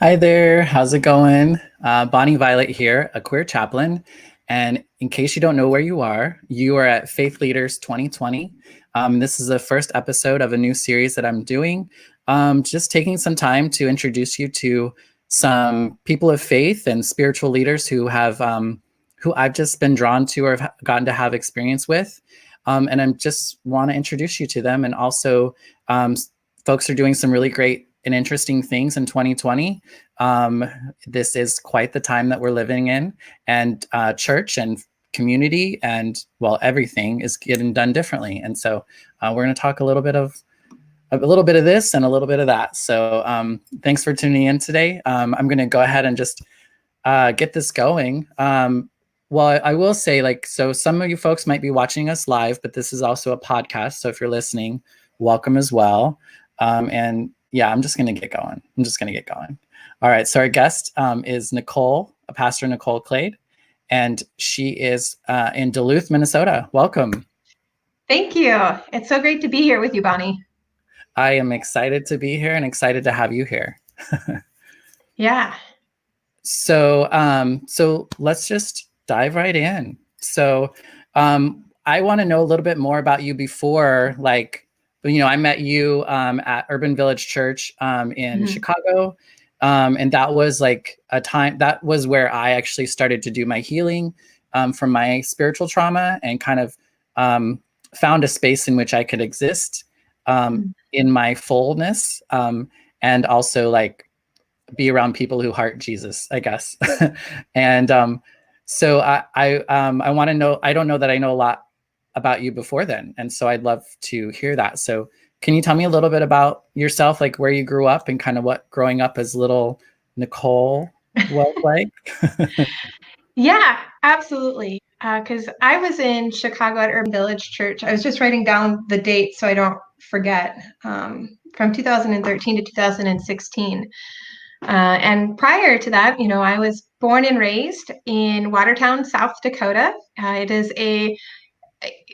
Hi there, how's it going? Bonnie Violet here, a queer chaplain. And in case you don't know where you are at Faith Leaders 2020. This is the first episode of a new series that I'm doing. Just taking some time to introduce you to some people of faith and spiritual leaders who I've just been drawn to or have gotten to have experience with. And I just want to introduce you to them. And also, folks are doing some really great and interesting things in 2020. This is quite the time that we're living in, and church and community and everything is getting done differently. And so we're going to talk a little bit of this and a little bit of that. So thanks for tuning in today. I'm going to go ahead and just get this going. I will say, so some of you folks might be watching us live, but this is also a podcast. So if you're listening, welcome as well. And yeah, I'm just going to get going. All right. So our guest is Pastor Nicole Clade, and she is in Duluth, Minnesota. Welcome. Thank you. It's so great to be here with you, Bonnie. I am excited to be here and excited to have you here. Yeah. So let's just dive right in. So I want to know a little bit more about you before, I met you at Urban Village Church in Chicago. And that was that was where I actually started to do my healing from my spiritual trauma, and kind of found a space in which I could exist in my fullness, and also be around people who heart Jesus, I guess. And so I want to know, I don't know that I know a lot about you before then. And so I'd love to hear that. So can you tell me a little bit about yourself, like where you grew up and kind of what growing up as little Nicole was like? Yeah, absolutely. Because I was in Chicago at Urban Village Church. I was just writing down the date so I don't forget, from 2013 to 2016. And prior to that, I was born and raised in Watertown, South Dakota. It is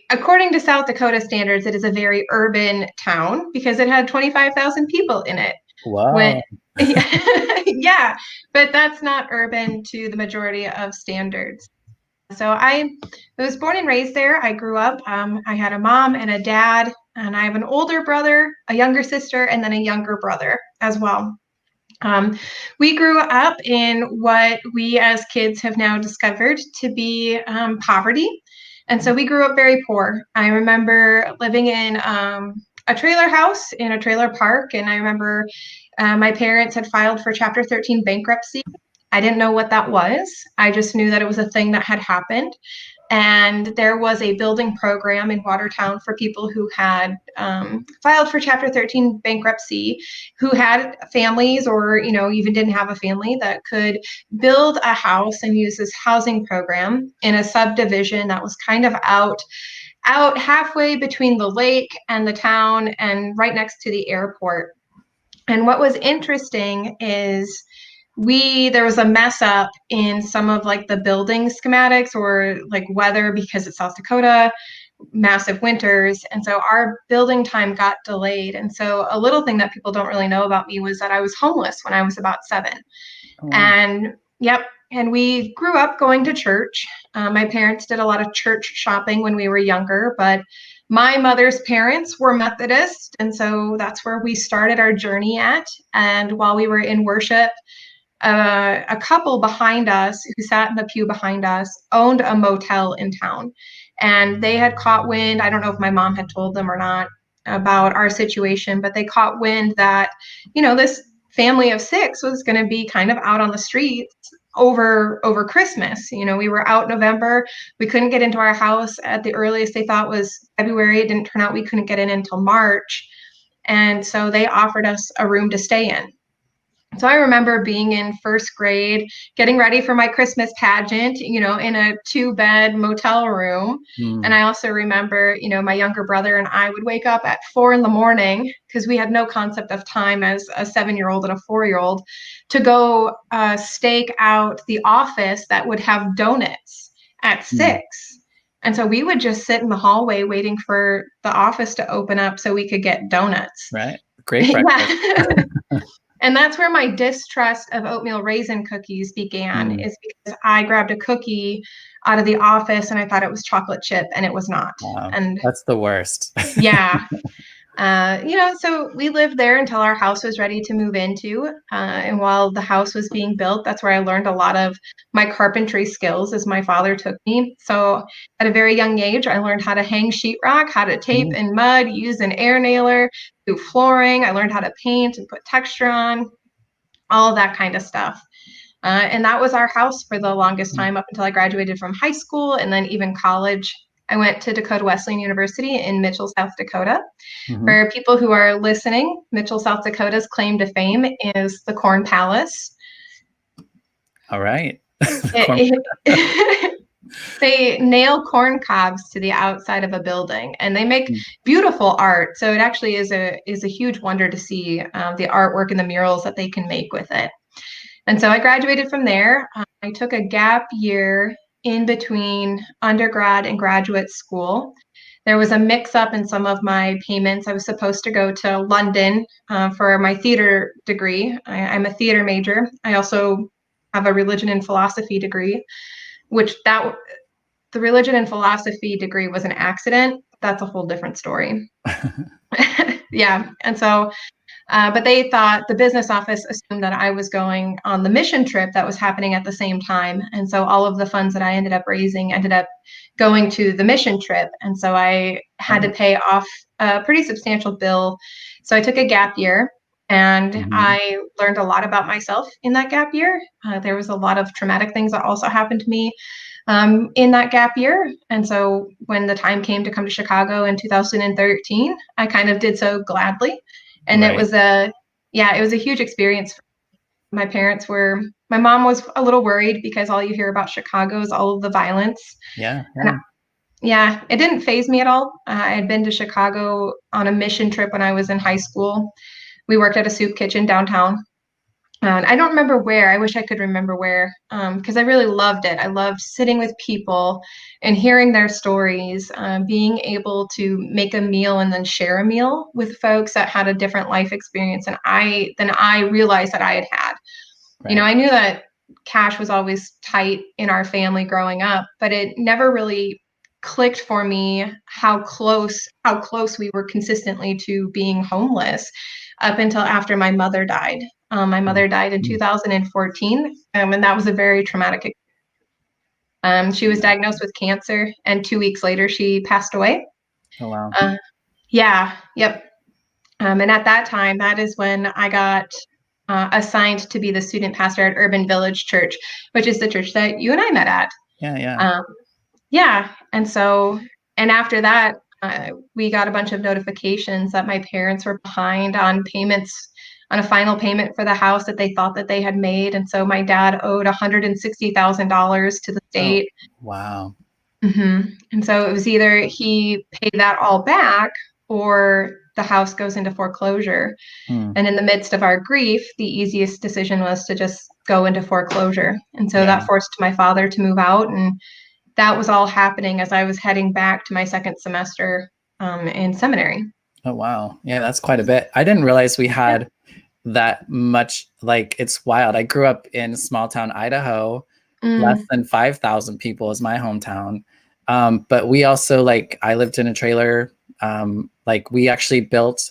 according to South Dakota standards, it is a very urban town because it had 25,000 people in it. Wow. Yeah, but that's not urban to the majority of standards. So I was born and raised there. I grew up. I had a mom and a dad, and I have an older brother, a younger sister, and then a younger brother as well. We grew up in what we as kids have now discovered to be poverty. And so we grew up very poor. I remember living in a trailer house in a trailer park. And I remember my parents had filed for Chapter 13 bankruptcy. I didn't know what that was. I just knew that it was a thing that had happened. And there was a building program in Watertown for people who had filed for Chapter 13 bankruptcy, who had families or, even didn't have a family, that could build a house and use this housing program in a subdivision that was kind of out halfway between the lake and the town and right next to the airport. And what was interesting is there was a mess up in some of the building schematics or weather, because it's South Dakota, massive winters. And so our building time got delayed. And so a little thing that people don't really know about me was that I was homeless when I was about 7. Oh. And we grew up going to church. My parents did a lot of church shopping when we were younger, but my mother's parents were Methodist. And so that's where we started our journey at. And while we were in worship, a couple behind us who sat in the pew behind us owned a motel in town, and they had caught wind. I don't know if my mom had told them or not about our situation, but they caught wind that, this family of 6 was going to be kind of out on the streets over Christmas. We were out November. We couldn't get into our house at the earliest they thought was February. It didn't turn out we couldn't get in until March. And so they offered us a room to stay in. So I remember being in first grade, getting ready for my Christmas pageant, in a 2-bed motel room. And I also remember, my younger brother and I would wake up at 4 a.m, because we had no concept of time as a 7-year-old and a 4-year-old, to go stake out the office that would have donuts at 6. And so we would just sit in the hallway waiting for the office to open up so we could get donuts. Right. Great breakfast. Yeah. And that's where my distrust of oatmeal raisin cookies began, Mm, is because I grabbed a cookie out of the office and I thought it was chocolate chip and it was not. wow, And that's the worst. yeah, so we lived there until our house was ready to move into. And while the house was being built, that's where I learned a lot of my carpentry skills as my father took me. So at a very young age, I learned how to hang sheetrock, how to tape Mm, in mud, use an air nailer, do flooring. I learned how to paint and put texture on, all of that kind of stuff. And that was our house for the longest mm, time up until I graduated from high school and then even college. I went to Dakota Wesleyan University in Mitchell, South Dakota. mhm. For people who are listening, Mitchell, South Dakota's claim to fame is the Corn Palace. All right. Corn- They nail corn cobs to the outside of a building, and they make mm, beautiful art. So it actually is a huge wonder to see the artwork and the murals that they can make with it. And so I graduated from there. I took a gap year in between undergrad and graduate school. There was a mix up in some of my payments. I was supposed to go to London for my theater degree. I'm a theater major. I also have a religion and philosophy degree, which that the religion and philosophy degree was an accident. That's a whole different story. Yeah. And so but they thought the business office assumed that I was going on the mission trip that was happening at the same time. And so all of the funds that I ended up raising ended up going to the mission trip. And so I had to Oh, pay off a pretty substantial bill. So I took a gap year and mhm. I learned a lot about myself in that gap year. There was a lot of traumatic things that also happened to me in that gap year. And so when the time came to come to Chicago in 2013, I kind of did so gladly. And it Right. was it was a huge experience. My mom was a little worried because all you hear about Chicago is all of the violence. Yeah. And Yeah. yeah, it didn't faze me at all. I had been to Chicago on a mission trip when I was in high school. We worked at a soup kitchen downtown. And I don't remember where. I wish I could remember where, because I really loved it. I loved sitting with people and hearing their stories, being able to make a meal and then share a meal with folks that had a different life experience than I realized that I had had. Right. I knew that cash was always tight in our family growing up, but it never really clicked for me how close we were consistently to being homeless up until after my mother died. My Mm, mother died in mm. 2014, and that was a very traumatic. She was Yeah. diagnosed with cancer, and 2 weeks later, she passed away. Oh, wow. Uh, yeah, yep. And at that time, that is when I got assigned to be the student pastor at Urban Village Church, which is the church that you and I met at. Yeah. Yeah. Um, yeah, and after that, we got a bunch of notifications that my parents were behind on payments, on a final payment for the house that they thought that they had made, and so my dad owed $160,000 to the Oh, state. wow. And so it was either he paid that all back or the house goes into foreclosure. Hmm. And in the midst of our grief, the easiest decision was to just go into foreclosure. And so Yeah. that forced my father to move out. And that was all happening as I was heading back to my second semester in seminary. Oh, wow. Yeah, that's quite a bit. I didn't realize we Yeah. had that much. Like, it's wild. I grew up in small town Idaho. Less Mm. than 5,000 people is my hometown. But we also, like, I lived in a trailer. Like, we actually built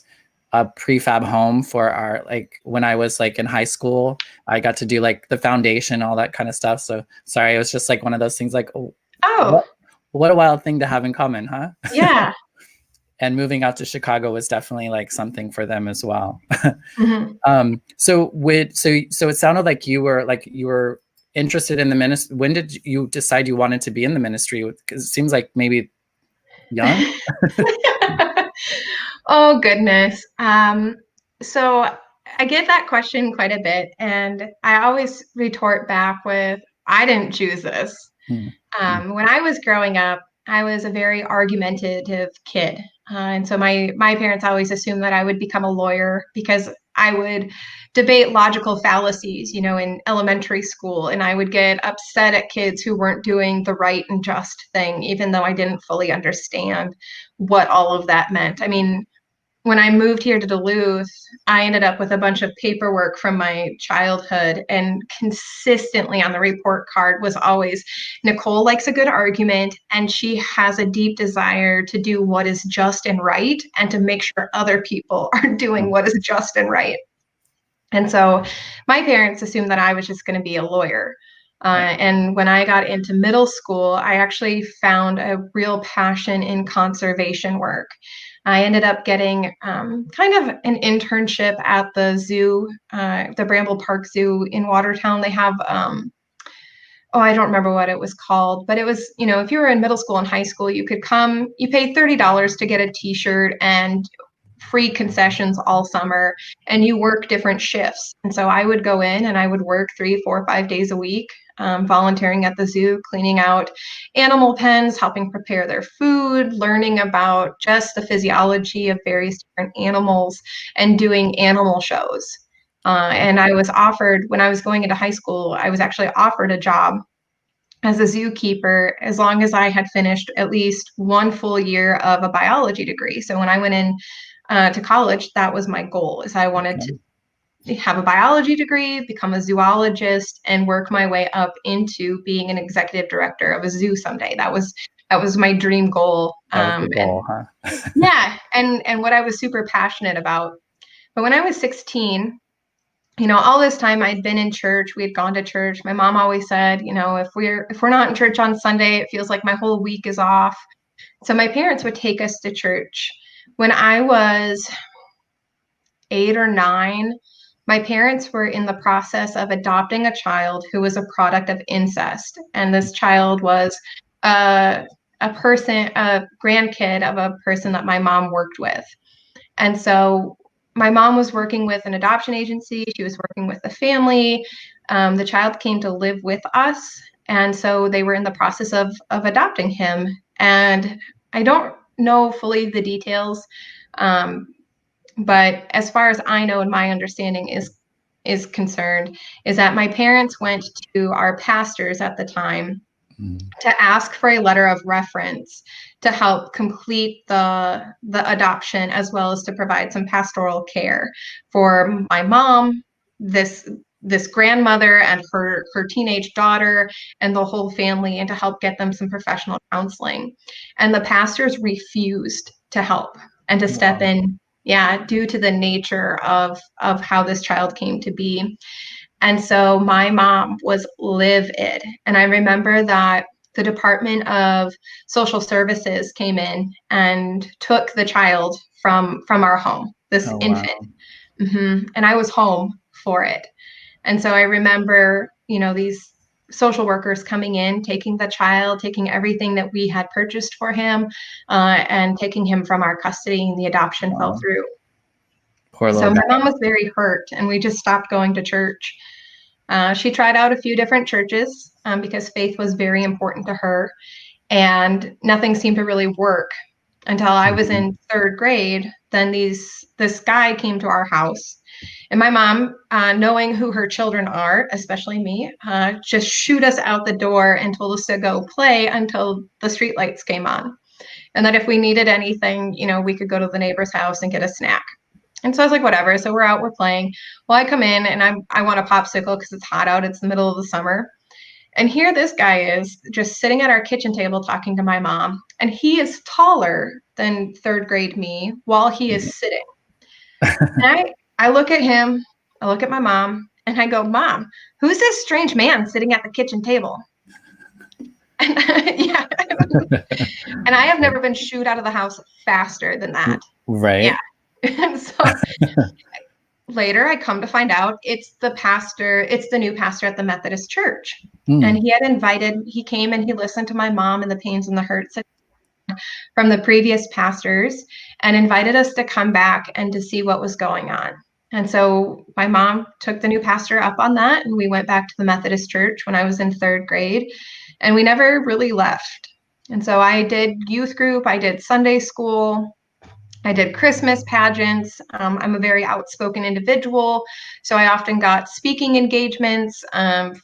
a prefab home for our, like, when I was like in high school, I got to do like the foundation, all that kind of stuff. So sorry, it was just like one of those things like, oh, Oh, what a wild thing to have in common, huh? yeah. And moving out to Chicago was definitely like something for them as well. Mhm. So it sounded like you were interested in the ministry. When did you decide you wanted to be in the ministry? Because it seems like maybe young. Oh, goodness. So I get that question quite a bit, and I always retort back with, I didn't choose this. Hmm. Hmm. When I was growing up, I was a very argumentative kid. And so my parents always assumed that I would become a lawyer because I would debate logical fallacies, in elementary school, and I would get upset at kids who weren't doing the right and just thing, even though I didn't fully understand what all of that meant. I mean, when I moved here to Duluth, I ended up with a bunch of paperwork from my childhood, and consistently on the report card was always, Nicole likes a good argument, and she has a deep desire to do what is just and right, and to make sure other people are doing what is just and right. And so my parents assumed that I was just going to be a lawyer. And when I got into middle school, I actually found a real passion in conservation work. I ended up getting kind of an internship at the zoo, the Bramble Park Zoo in Watertown. They have, I don't remember what it was called, but it was, if you were in middle school and high school, you could come, you paid $30 to get a t-shirt and free concessions all summer, and you work different shifts. And so I would go in and I would work 3, 4, 5 days a week, volunteering at the zoo, cleaning out animal pens, helping prepare their food, learning about just the physiology of various different animals, and doing animal shows. And I was offered, when I was going into high school, I was actually offered a job as a zookeeper as long as I had finished at least one full year of a biology degree. So when I went in to college, that was my goal, is I wanted to have a biology degree, become a zoologist, and work my way up into being an executive director of a zoo someday. That was my dream goal. That was the goal, huh? Yeah, and what I was super passionate about. But when I was 16, all this time I'd been in church, we had gone to church. My mom always said, if we're not in church on Sunday, it feels like my whole week is off. So my parents would take us to church. When I was 8 or 9, my parents were in the process of adopting a child who was a product of incest. And this child was a grandkid of a person that my mom worked with. And so my mom was working with an adoption agency. She was working with the family. The child came to live with us. And so they were in the process of adopting him. And I don't know fully the details. But as far as I know, and my understanding is concerned, is that my parents went to our pastors at the time to ask for a letter of reference to help complete the adoption, as well as to provide some pastoral care for my mom, this grandmother, and her teenage daughter, and the whole family, and to help get them some professional counseling. And the pastors refused to help and to step in, due to the nature of how this child came to be. And so my mom was livid. And I remember that the Department of Social Services came in and took the child from our home, this infant. Wow. And I was home for it. And so I remember, these social workers coming in, taking the child, taking everything that we had purchased for him, and taking him from our custody, and the adoption fell through. Poor little guy. My mom was very hurt, and we just stopped going to church. She tried out a few different churches because faith was very important to her, and nothing seemed to really work until I was in 3rd grade. Then this guy came to our house, and my mom, knowing who her children are, especially me, just shooed us out the door and told us to go play until the streetlights came on, and that if we needed anything, we could go to the neighbor's house and get a snack. And so I was like, whatever. So we're out, we're playing. Well, I come in and I want a popsicle because it's hot out. It's the middle of the summer. And here this guy is just sitting at our kitchen table talking to my mom. And he is taller than 3rd grade me while he is sitting. And I look at him, I look at my mom, and I go, Mom, who's this strange man sitting at the kitchen table? And and I have never been shooed out of the house faster than that. Right. Yeah. And so later I come to find out it's the new pastor at the Methodist Church. And he came and he listened to my mom and the pains and the hurts from the previous pastors, and invited us to come back and to see what was going on. And so my mom took the new pastor up on that, and we went back to the Methodist Church when I was in 3rd grade, and we never really left. And so I did youth group, I did Sunday school. I did Christmas pageants. I'm a very outspoken individual, so I often got speaking engagements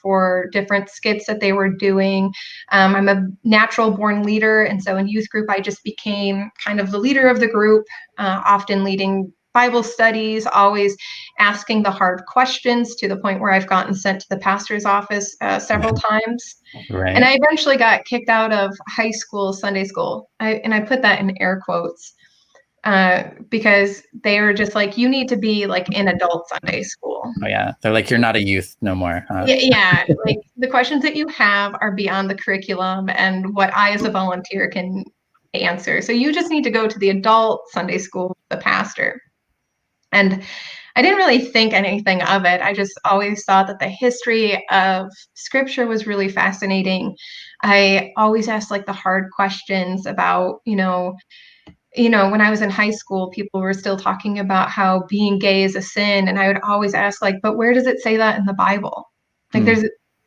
for different skits that they were doing. I'm a natural born leader, and so in youth group, I just became kind of the leader of the group, often leading Bible studies, always asking the hard questions to the point where I've gotten sent to the pastor's office several times. Right. And I eventually got kicked out of high school Sunday school. I put that in air quotes. Because they were just like, you need to be like in adult Sunday school. Oh yeah, they're like, you're not a youth no more. Huh? Yeah, like the questions that you have are beyond the curriculum and what I as a volunteer can answer. So you just need to go to the adult Sunday school, the pastor. And I didn't really think anything of it. I just always thought that the history of scripture was really fascinating. I always asked like the hard questions about, when I was in high school, people were still talking about how being gay is a sin. And I would always ask, like, but where does it say that in the Bible? Like,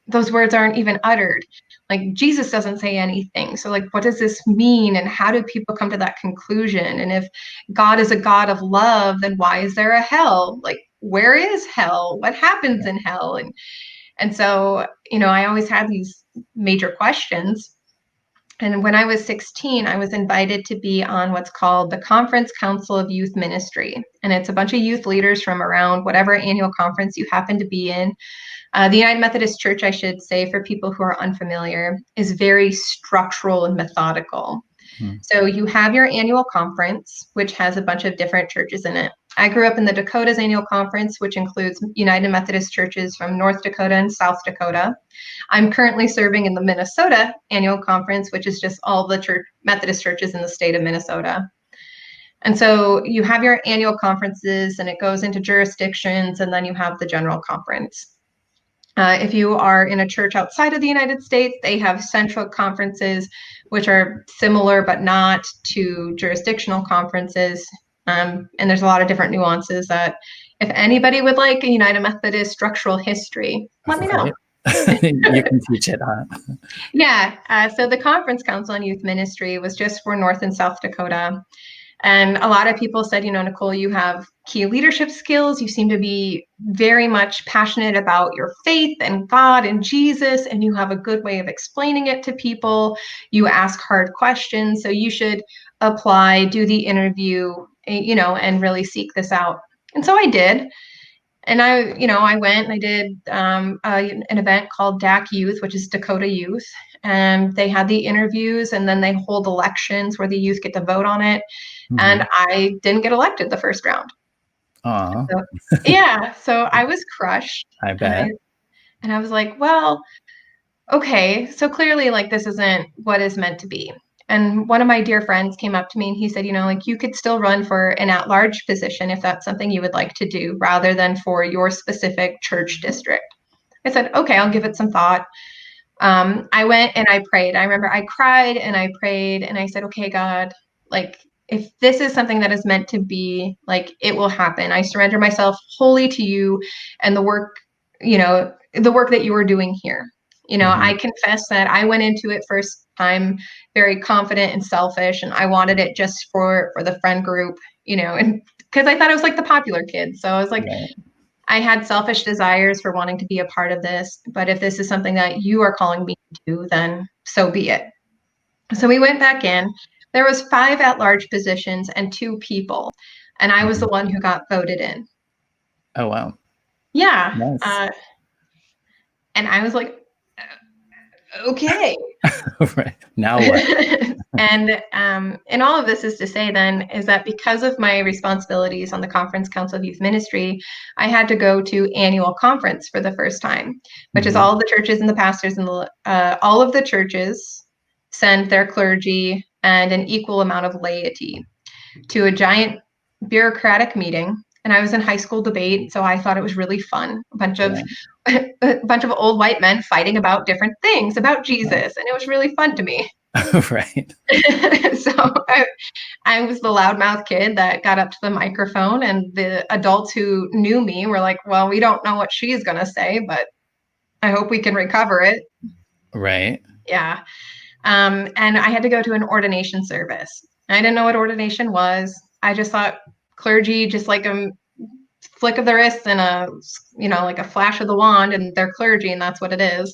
those words aren't even uttered. Like, Jesus doesn't say anything. So, like, what does this mean? And how do people come to that conclusion? And if God is a God of love, then why is there a hell? Like, where is hell? What happens in hell? And so, I always had these major questions. And when I was 16, I was invited to be on what's called the Conference Council of Youth Ministry. And it's a bunch of youth leaders from around whatever annual conference you happen to be in. The United Methodist Church, I should say, for people who are unfamiliar, is very structural and methodical. So you have your annual conference, which has a bunch of different churches in it. I grew up in the Dakotas annual conference, which includes United Methodist churches from North Dakota and South Dakota. I'm currently serving in the Minnesota annual conference, which is just all the Methodist churches in the state of Minnesota. And so you have your annual conferences and it goes into jurisdictions, and then you have the general conference. If you are in a church outside of the United States, they have central conferences, which are similar but not to jurisdictional conferences. And there's a lot of different nuances that if anybody would like a United Methodist structural history, let me know. You can teach it, huh? Yeah. So the Conference Council on Youth Ministry was just for North and South Dakota. And a lot of people said, Nicole, you have key leadership skills. You seem to be very much passionate about your faith and God and Jesus, and you have a good way of explaining it to people. You ask hard questions, so you should apply, do the interview, and really seek this out. And so I did. And I went and I did an event called DAC Youth, which is Dakota Youth. And they had the interviews, and then they hold elections where the youth get to vote on it. And I didn't get elected the first round. Oh, so, yeah. So I was crushed. I bet. And I was like, well, okay. So clearly, like, this isn't what is meant to be. And one of my dear friends came up to me and he said, you could still run for an at-large position if that's something you would like to do rather than for your specific church district. I said, okay, I'll give it some thought. I went and I prayed. I remember I cried and I prayed and I said, okay, God, like, if this is something that is meant to be, like, it will happen. I surrender myself wholly to you and the work that you are doing here. I confess that I went into it first time very confident and selfish, and I wanted it just for the friend group, and because I thought it was like the popular kid. So I was like, I had selfish desires for wanting to be a part of this, but if this is something that you are calling me to do, then so be it. So we went back in. There was 5 at-large positions and 2 people, and I was the one who got voted in. Oh, wow. Yeah. Nice. And I was like, okay. Right. Now what? And all of this is to say then is that because of my responsibilities on the Conference Council of Youth Ministry, I had to go to annual conference for the first time, which is all of the churches and the pastors and all of the churches send their clergy and an equal amount of laity to a giant bureaucratic meeting. And I was in high school debate, so I thought it was really fun. A bunch of old white men fighting about different things about Jesus, and it was really fun to me. Right. So I was the loudmouth kid that got up to the microphone, and the adults who knew me were like, well, we don't know what she's going to say, but I hope we can recover it. Right. Yeah. And I had to go to an ordination service. I didn't know what ordination was. I just thought clergy, just like a flick of the wrist and like a flash of the wand, and they're clergy, and that's what it is.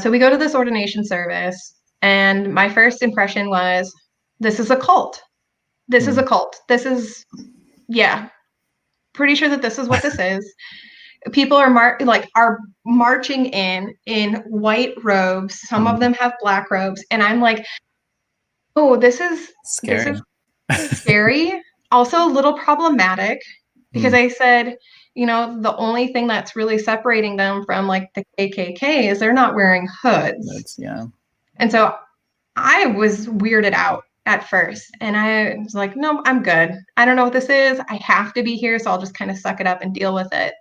So we go to this ordination service, and my first impression was, this is a cult. This is a cult. This is, yeah, pretty sure that this is what this is. People are marching in white robes. Some of them have black robes, and I'm like, oh, this is Scary. scary. Also a little problematic, because I said, the only thing that's really separating them from like the KKK is they're not wearing hoods. Yeah. And so I was weirded out at first, and I was like, no, I'm good. I don't know what this is. I have to be here, so I'll just kind of suck it up and deal with it.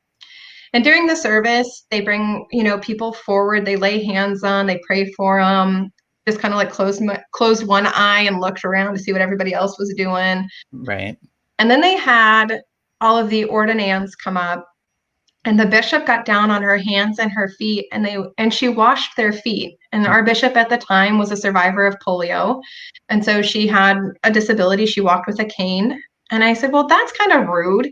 And during the service, they bring, people forward, they lay hands on, they pray for them, just kind of like closed one eye and looked around to see what everybody else was doing. Right. And then they had all of the ordinands come up, and the bishop got down on her hands and her feet, and she washed their feet. And our bishop at the time was a survivor of polio. And so she had a disability. She walked with a cane. And I said, well, that's kind of rude.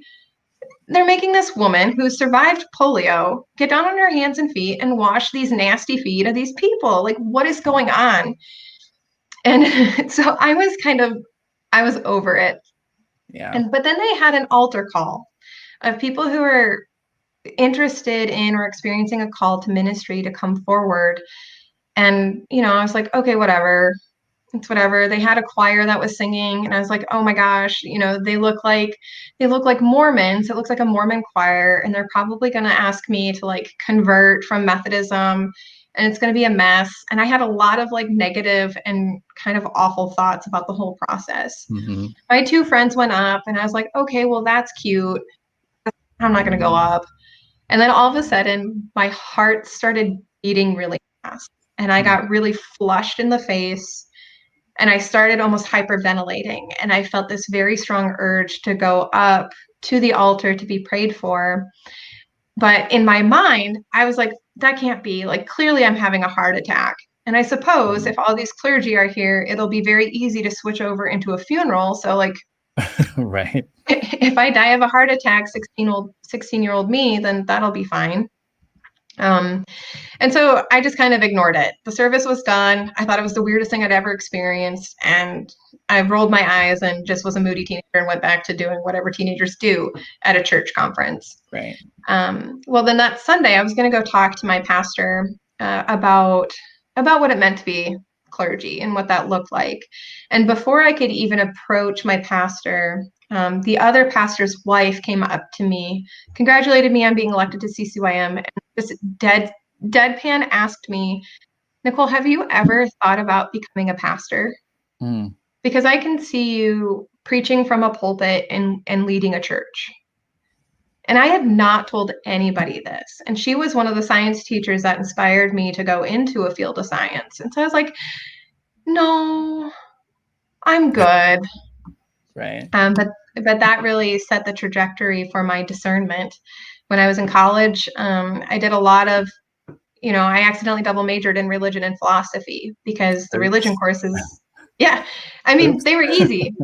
They're making this woman who survived polio get down on her hands and feet and wash these nasty feet of these people. Like, what is going on? And so I was over it. Yeah. But then they had an altar call of people who were interested in or experiencing a call to ministry to come forward. And, I was like, okay, whatever. It's whatever. They had a choir that was singing, and I was like, oh my gosh, they look like Mormons. It looks like a Mormon choir, and they're probably going to ask me to like convert from Methodism, and it's going to be a mess. And I had a lot of like negative and kind of awful thoughts about the whole process. My two friends went up, and I was like, okay, well, that's cute. I'm not going to go up. And then all of a sudden, my heart started beating really fast, and I got really flushed in the face. And I started almost hyperventilating, and I felt this very strong urge to go up to the altar to be prayed for. But in my mind, I was like, that can't be. Like, clearly I'm having a heart attack. And I suppose if all these clergy are here, it'll be very easy to switch over into a funeral. So like, right. If I die of a heart attack, 16-year-old me, then that'll be fine. And so I just kind of ignored it. The service was done. I thought it was the weirdest thing I'd ever experienced. And I rolled my eyes and just was a moody teenager and went back to doing whatever teenagers do at a church conference. Right. Well, then that Sunday, I was going to go talk to my pastor about what it meant to be clergy and what that looked like. And before I could even approach my pastor, the other pastor's wife came up to me, congratulated me on being elected to CCYM, and just deadpan asked me, Nicole, have you ever thought about becoming a pastor? Because I can see you preaching from a pulpit and leading a church. And I had not told anybody this. And she was one of the science teachers that inspired me to go into a field of science. And so I was like, no, I'm good. Right. But that really set the trajectory for my discernment. When I was in college, I did a lot of, I accidentally double majored in religion and philosophy because the religion courses, they were easy.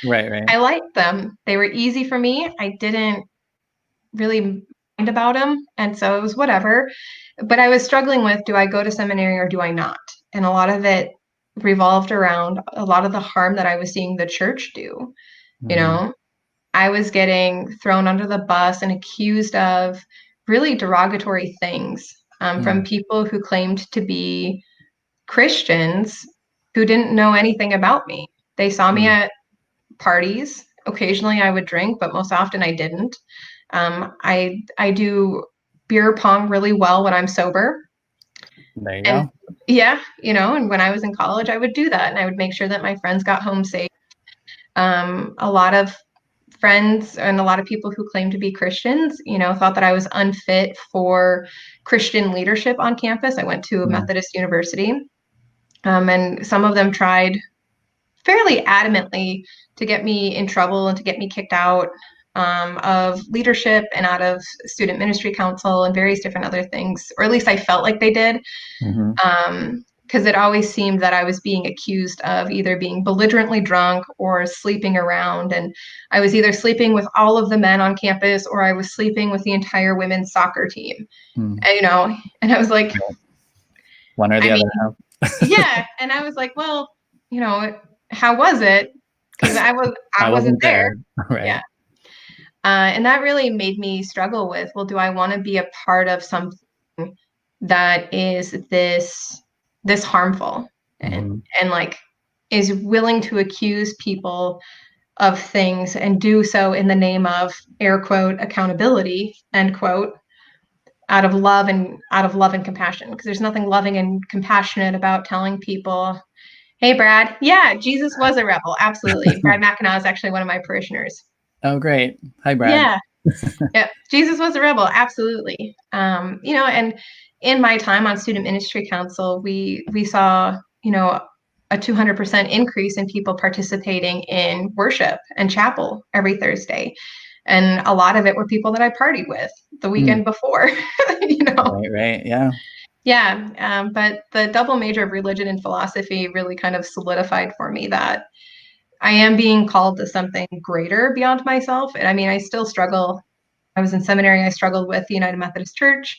Right. I liked them. They were easy for me. I didn't really mind about them. And so it was whatever. But I was struggling with, do I go to seminary or do I not? And a lot of it revolved around a lot of the harm that I was seeing the church do. I was getting thrown under the bus and accused of really derogatory things from people who claimed to be Christians who didn't know anything about me. They saw me at parties. Occasionally I would drink, but most often I didn't. I do beer pong really well when I'm sober. There you go. Yeah, and when I was in college, I would do that, and I would make sure that my friends got home safe. A lot of friends and a lot of people who claim to be Christians, thought that I was unfit for Christian leadership on campus. I went to a Methodist university, and some of them tried fairly adamantly to get me in trouble and to get me kicked out of leadership and out of student ministry council and various different other things, or at least I felt like they did. Because because it always seemed that I was being accused of either being belligerently drunk or sleeping around. And I was either sleeping with all of the men on campus or I was sleeping with the entire women's soccer team. And, you know, and I was like, one or the other. Yeah. And I was like, well, you know, how was it? Because I wasn't there. Right. Yeah. And that really made me struggle with, well, do I want to be a part of something that is this harmful and like is willing to accuse people of things and do so in the name of air quote accountability, end quote, out of love and compassion, because there's nothing loving and compassionate about telling people, hey Brad, yeah, Jesus was a rebel. Absolutely. Brad Mackinac is actually one of my parishioners. Oh, great. Hi, Brad. Yeah, Jesus was a rebel. Absolutely. You know, and in my time on Student Ministry Council, we saw, you know, a 200% increase in people participating in worship and chapel every Thursday. And a lot of it were people that I partied with the weekend before, you know. Right. Yeah. Yeah. But the double major of religion and philosophy really kind of solidified for me that I am being called to something greater beyond myself. And I mean, I still struggle. I was in seminary. I struggled with the United Methodist Church.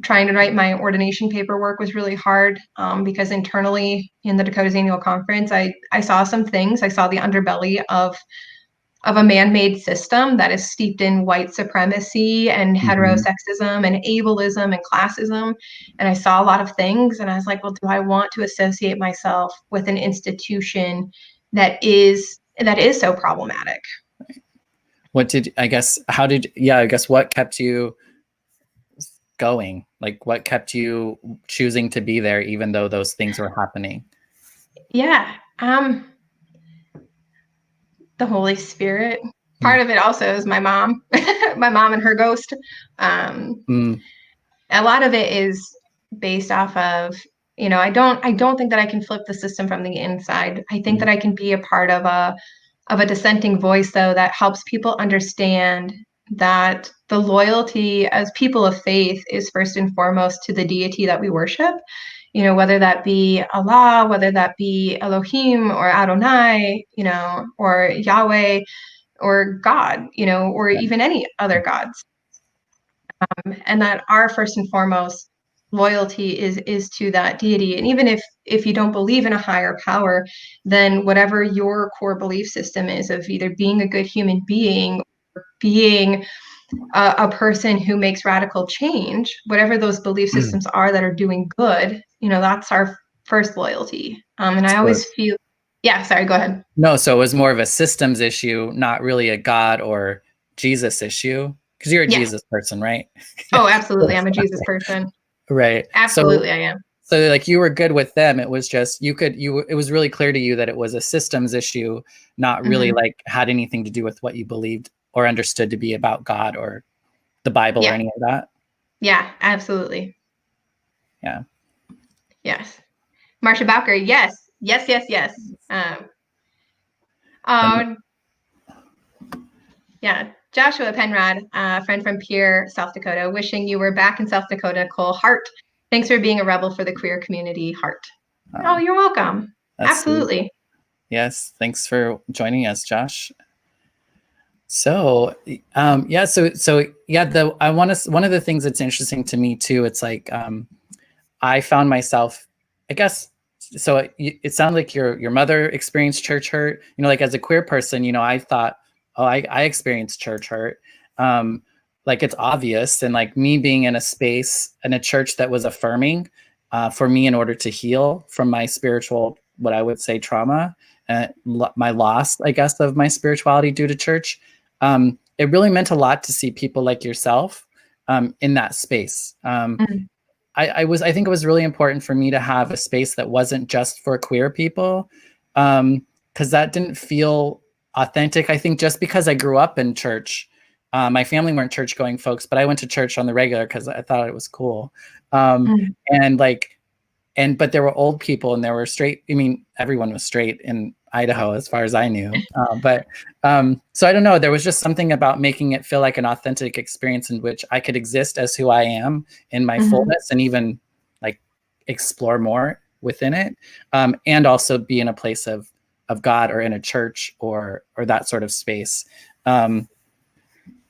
Trying to write my ordination paperwork was really hard because internally in the Dakota's annual conference, I saw some things. I saw the underbelly of a man-made system that is steeped in white supremacy and heterosexism and ableism and classism. And I saw a lot of things and I was like, well, do I want to associate myself with an institution that is so problematic? What kept you going? Like, what kept you choosing to be there even though those things were happening? Yeah. The Holy Spirit. Part of it also is my mom, my mom and her ghost. A lot of it is based off of, you know, I don't think that I can flip the system from the inside. I think that I can be a part of a dissenting voice, though, that helps people understand that the loyalty as people of faith is first and foremost to the deity that we worship. You know, whether that be Allah, whether that be Elohim or Adonai, you know, or Yahweh or God, you know, or even any other gods. And that our first and foremost loyalty is to that deity. And even if you don't believe in a higher power, then whatever your core belief system is of either being a good human being, or being a person who makes radical change, whatever those belief systems are that are doing good, you know, that's our first loyalty. And I always feel, sorry, go ahead. No, so it was more of a systems issue, not really a God or Jesus issue, because you're a Jesus person, right? Oh, absolutely. I'm a Jesus person. Right. Absolutely, I am. So like you were good with them. It was just, it was really clear to you that it was a systems issue, not really like had anything to do with what you believed or understood to be about God or the Bible or any of that. Yeah, absolutely. Yeah. Yes. Marcia Bowker. Yes. Yeah. Joshua Penrod, friend from Pierre, South Dakota, wishing you were back in South Dakota. Nicole, heart. Thanks for being a rebel for the queer community. Heart. Oh, you're welcome. Absolutely. Sweet. Yes. Thanks for joining us, Josh. So, one of the things that's interesting to me too, it's like, I found myself, I guess, so it sounds like your mother experienced church hurt, you know, like as a queer person, you know, I thought, oh, I experienced church hurt. Like it's obvious. And like me being in a space in a church that was affirming for me in order to heal from my spiritual, what I would say trauma, my loss, I guess, of my spirituality due to church. It really meant a lot to see people like yourself in that space. I think it was really important for me to have a space that wasn't just for queer people, because that didn't feel authentic. I think just because I grew up in church, my family weren't church going folks, but I went to church on the regular because I thought it was cool. But there were old people and there were straight. I mean, everyone was straight in Idaho as far as I knew. So I don't know. There was just something about making it feel like an authentic experience in which I could exist as who I am in my fullness and even like explore more within it, and also be in a place of God or in a church or that sort of space. I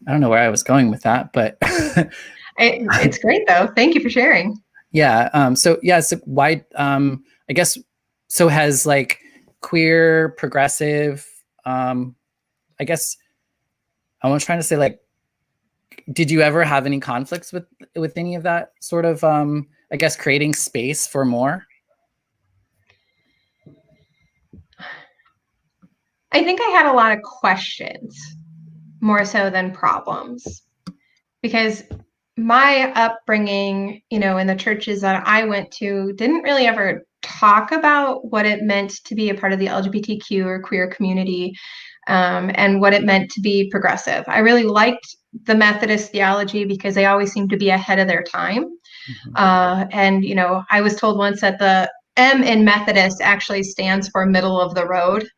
don't know where I was going with that, but it's great though. Thank you for sharing. Yeah. So why, I guess, so has like queer, progressive, I guess I was trying to say, like, did you ever have any conflicts with any of that sort of, I guess, creating space for more? I think I had a lot of questions more so than problems, because my upbringing, you know, in the churches that I went to didn't really ever talk about what it meant to be a part of the LGBTQ or queer community, and what it meant to be progressive. I really liked the Methodist theology because they always seemed to be ahead of their time. And, you know, I was told once that the M in Methodist actually stands for middle of the road.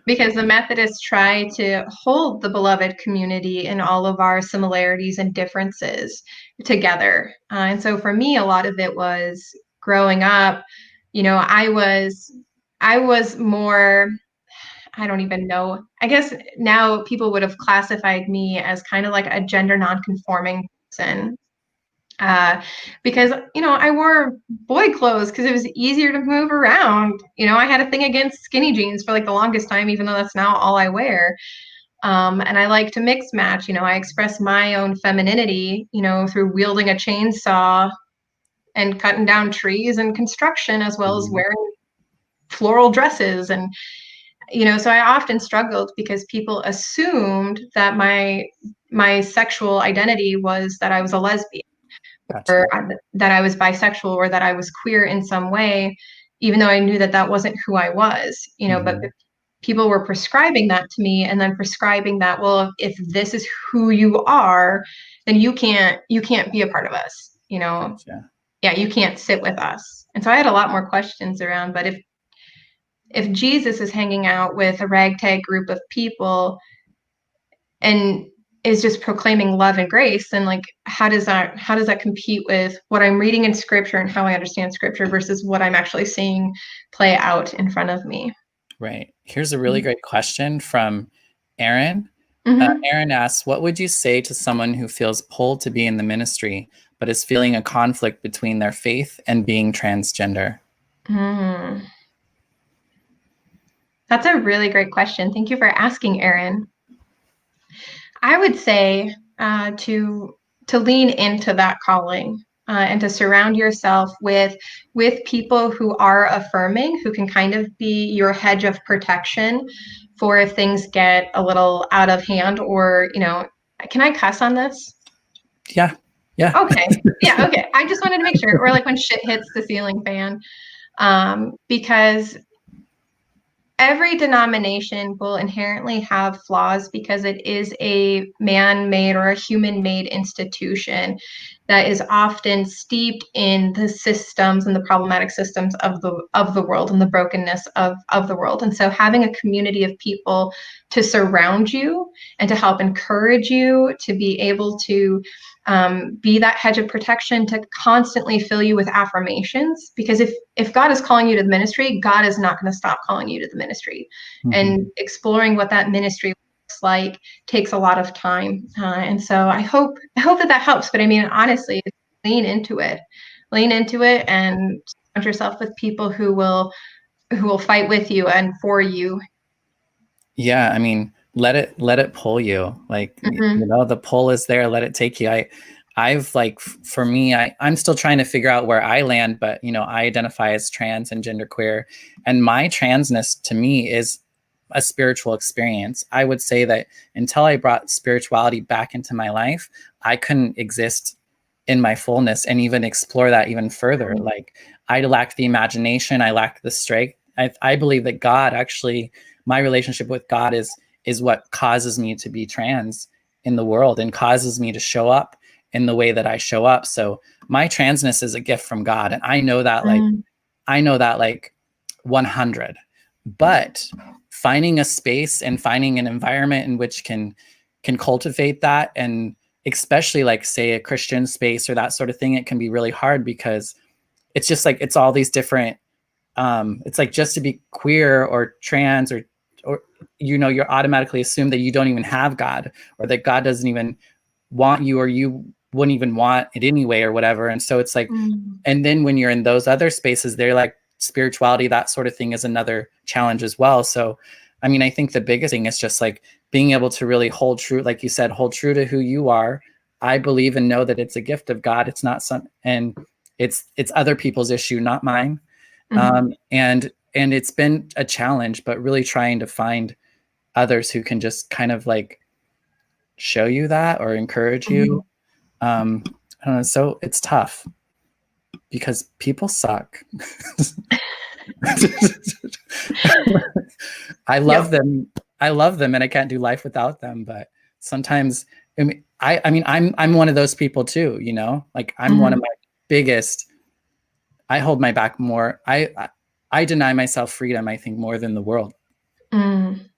Because the Methodists try to hold the beloved community and all of our similarities and differences together. And so for me, a lot of it was growing up, you know, I was more, I don't even know. I guess now people would have classified me as kind of like a gender nonconforming person. Because, you know, I wore boy clothes because it was easier to move around. You know, I had a thing against skinny jeans for like the longest time, even though that's now all I wear. And I like to mix match. You know, I express my own femininity, you know, through wielding a chainsaw and cutting down trees and construction, as well as wearing floral dresses. And, you know, so I often struggled because people assumed that my sexual identity was that I was a lesbian. Gotcha. Or that I was bisexual or that I was queer in some way, even though I knew that that wasn't who I was, you know, but people were prescribing that to me and then prescribing that, well, if this is who you are, then you can't be a part of us, you know. Gotcha. Yeah, you can't sit with us. And so I had a lot more questions around, but if Jesus is hanging out with a ragtag group of people and is just proclaiming love and grace, and like how does that compete with what I'm reading in scripture and how I understand scripture versus what I'm actually seeing play out in front of me? Right. Here's a really great question from Aaron. Aaron asks, what would you say to someone who feels pulled to be in the ministry but is feeling a conflict between their faith and being transgender? That's a really great question. Thank you for asking, Aaron. I would say to lean into that calling, and to surround yourself with people who are affirming, who can kind of be your hedge of protection for if things get a little out of hand, or, you know, can I cuss on this? Yeah. Okay. Yeah. Okay. I just wanted to make sure, or like when shit hits the ceiling fan, because every denomination will inherently have flaws because it is a man-made or a human-made institution that is often steeped in the systems and the problematic systems of the world and the brokenness of the world. And so having a community of people to surround you and to help encourage you to be able to be that hedge of protection, to constantly fill you with affirmations, because if God is calling you to the ministry, God is not going to stop calling you to the ministry. And exploring what that ministry looks like takes a lot of time. And so I hope that helps. But I mean, honestly, lean into it and surround yourself with people who will fight with you and for you. Yeah. I mean, let it pull you. Like, you know, the pull is there. Let it take you. I've like, for me, I'm still trying to figure out where I land, but, you know, I identify as trans and genderqueer, and my transness to me is a spiritual experience. I would say that until I brought spirituality back into my life, I couldn't exist in my fullness and even explore that even further. Like, I lacked the imagination. I lacked the strength. I believe that God actually, my relationship with God is what causes me to be trans in the world and causes me to show up in the way that I show up. So my transness is a gift from God. And I know that like 100, but finding a space and finding an environment in which can cultivate that, and especially like say a Christian space or that sort of thing, it can be really hard because it's just like, it's all these different, it's like just to be queer or trans or, you're automatically assumed that you don't even have God, or that God doesn't even want you, or you wouldn't even want it anyway, or whatever. And so it's like, and then when you're in those other spaces, they're like, spirituality, that sort of thing is another challenge as well. So, I mean, I think the biggest thing is just like being able to really hold true, like you said, hold true to who you are. I believe and know that it's a gift of God. It's not and it's other people's issue, not mine. And it's been a challenge, but really trying to find others who can just kind of like show you that or encourage you. I don't know. So it's tough because people suck. I love them. I love them and I can't do life without them. But sometimes, I mean, I'm one of those people too, like I'm one of my biggest, I hold my back more. I deny myself freedom, I think, more than the world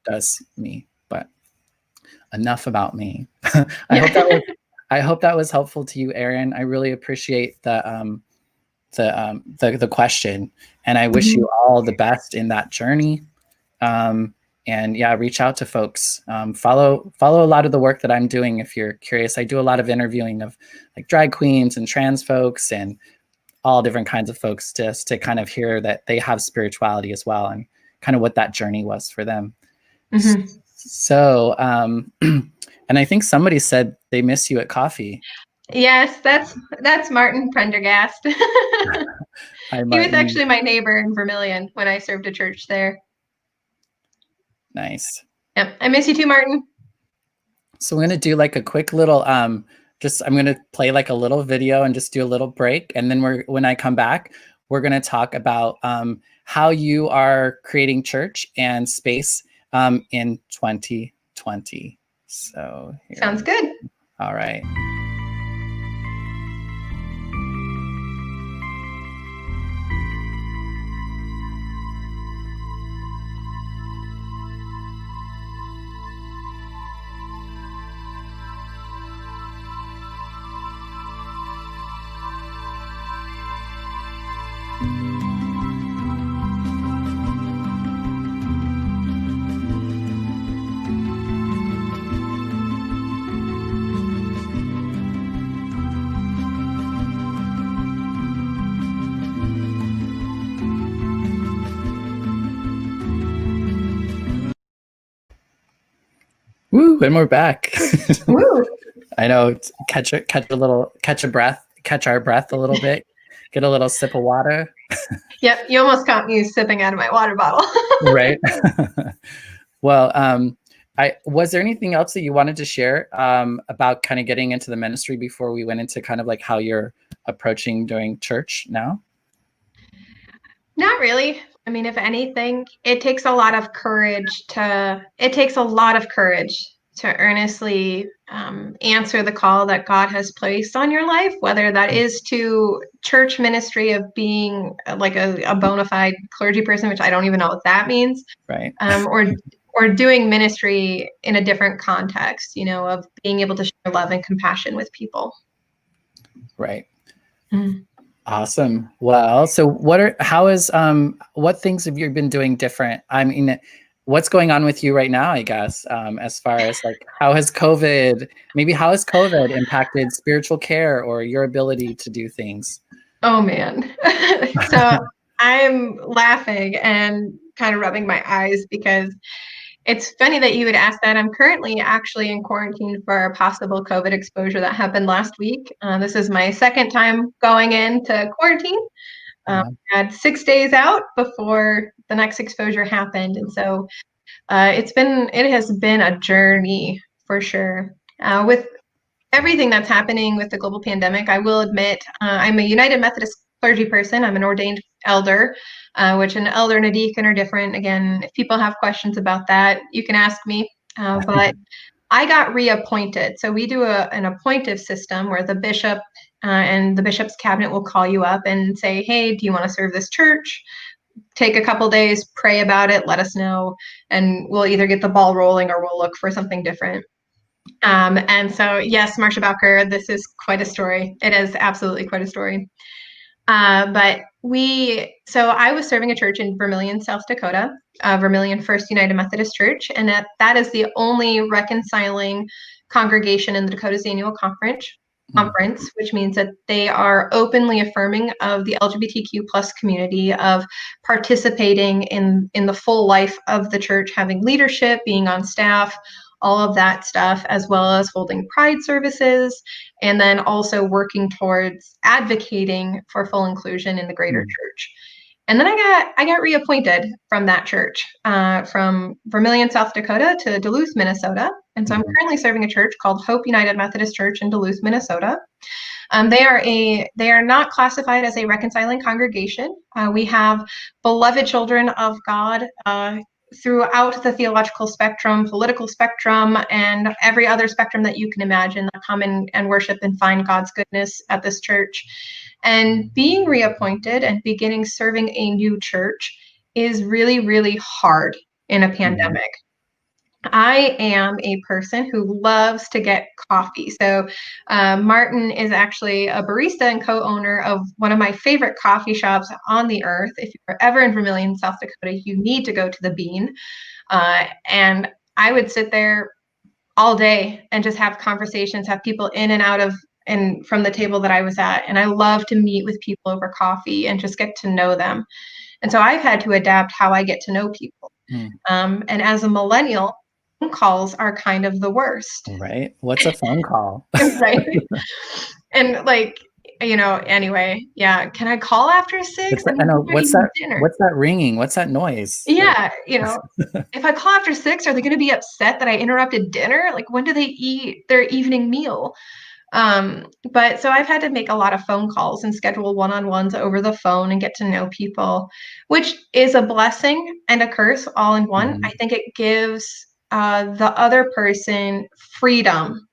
does me. But enough about me. I hope that was helpful to you, Erin. I really appreciate the question, and I wish you all the best in that journey. And yeah, reach out to folks. Follow a lot of the work that I'm doing if you're curious. I do a lot of interviewing of like drag queens and trans folks and all different kinds of folks, just to kind of hear that they have spirituality as well, and kind of what that journey was for them. So, and I think somebody said they miss you at coffee. Yes, that's Martin Prendergast. He was actually my neighbor in Vermilion when I served a church there. Nice. Yep, I miss you too, Martin. So we're gonna do like a quick little I'm gonna play like a little video and just do a little break, and then when I come back, we're gonna talk about how you are creating church and space in 2020. So sounds good. All right. Woo, and we're back. Woo. I know, catch our breath a little bit, get a little sip of water. Yep, you almost caught me sipping out of my water bottle. Right. Well, was there anything else that you wanted to share about kind of getting into the ministry before we went into kind of like how you're approaching doing church now? Not really. I mean, if anything, it takes a lot of courage to earnestly answer the call that God has placed on your life, whether that is to church ministry of being like a bona fide clergy person, which I don't even know what that means, right? Or doing ministry in a different context, of being able to share love and compassion with people. Right. Awesome. Well, so what things have you been doing different? I mean, what's going on with you right now, I guess, as far as like, how has COVID impacted spiritual care or your ability to do things? Oh man. So I'm laughing and kind of rubbing my eyes because it's funny that you would ask that. I'm currently actually in quarantine for a possible COVID exposure that happened last week. This is my second time going into quarantine. I had 6 days out before the next exposure happened. And so it has been a journey for sure. With everything that's happening with the global pandemic, I will admit I'm a United Methodist clergy person. I'm an ordained elder, which an elder and a deacon are different. Again, if people have questions about that, you can ask me. But I got reappointed. So we do an appointive system where the bishop and the bishop's cabinet will call you up and say, hey, do you want to serve this church? Take a couple days, pray about it, let us know, and we'll either get the ball rolling or we'll look for something different. And so, yes, Marcia Bowker, this is quite a story. It is absolutely quite a story. So I was serving a church in Vermilion, South Dakota, Vermilion First United Methodist Church, and that is the only reconciling congregation in the Dakota's annual conference, which means that they are openly affirming of the LGBTQ plus community, of participating in the full life of the church, having leadership, being on staff, all of that stuff, as well as holding pride services, and then also working towards advocating for full inclusion in the greater church. And then I got reappointed from that church, from Vermilion, South Dakota to Duluth, Minnesota. And so I'm currently serving a church called Hope United Methodist Church in Duluth, Minnesota. They are not classified as a reconciling congregation. We have beloved children of God throughout the theological spectrum, political spectrum, and every other spectrum that you can imagine that come and worship and find God's goodness at this church. And being reappointed and beginning serving a new church is really, really hard in a pandemic. I am a person who loves to get coffee. So Martin is actually a barista and co-owner of one of my favorite coffee shops on the earth. If you're ever in Vermilion, South Dakota, you need to go to the Bean. And I would sit there all day and just have conversations, have people in and out of and from the table that I was at. And I love to meet with people over coffee and just get to know them. And so I've had to adapt how I get to know people. And as a millennial, phone calls are kind of the worst. Right. What's a phone call? Right. And anyway, yeah. Can I call after 6? I know. What's that ringing? What's that noise? Yeah. If I call after 6, are they going to be upset that I interrupted dinner? Like, when do they eat their evening meal? But so I've had to make a lot of phone calls and schedule one-on-ones over the phone and get to know people, which is a blessing and a curse all in one. I think it gives the other person freedom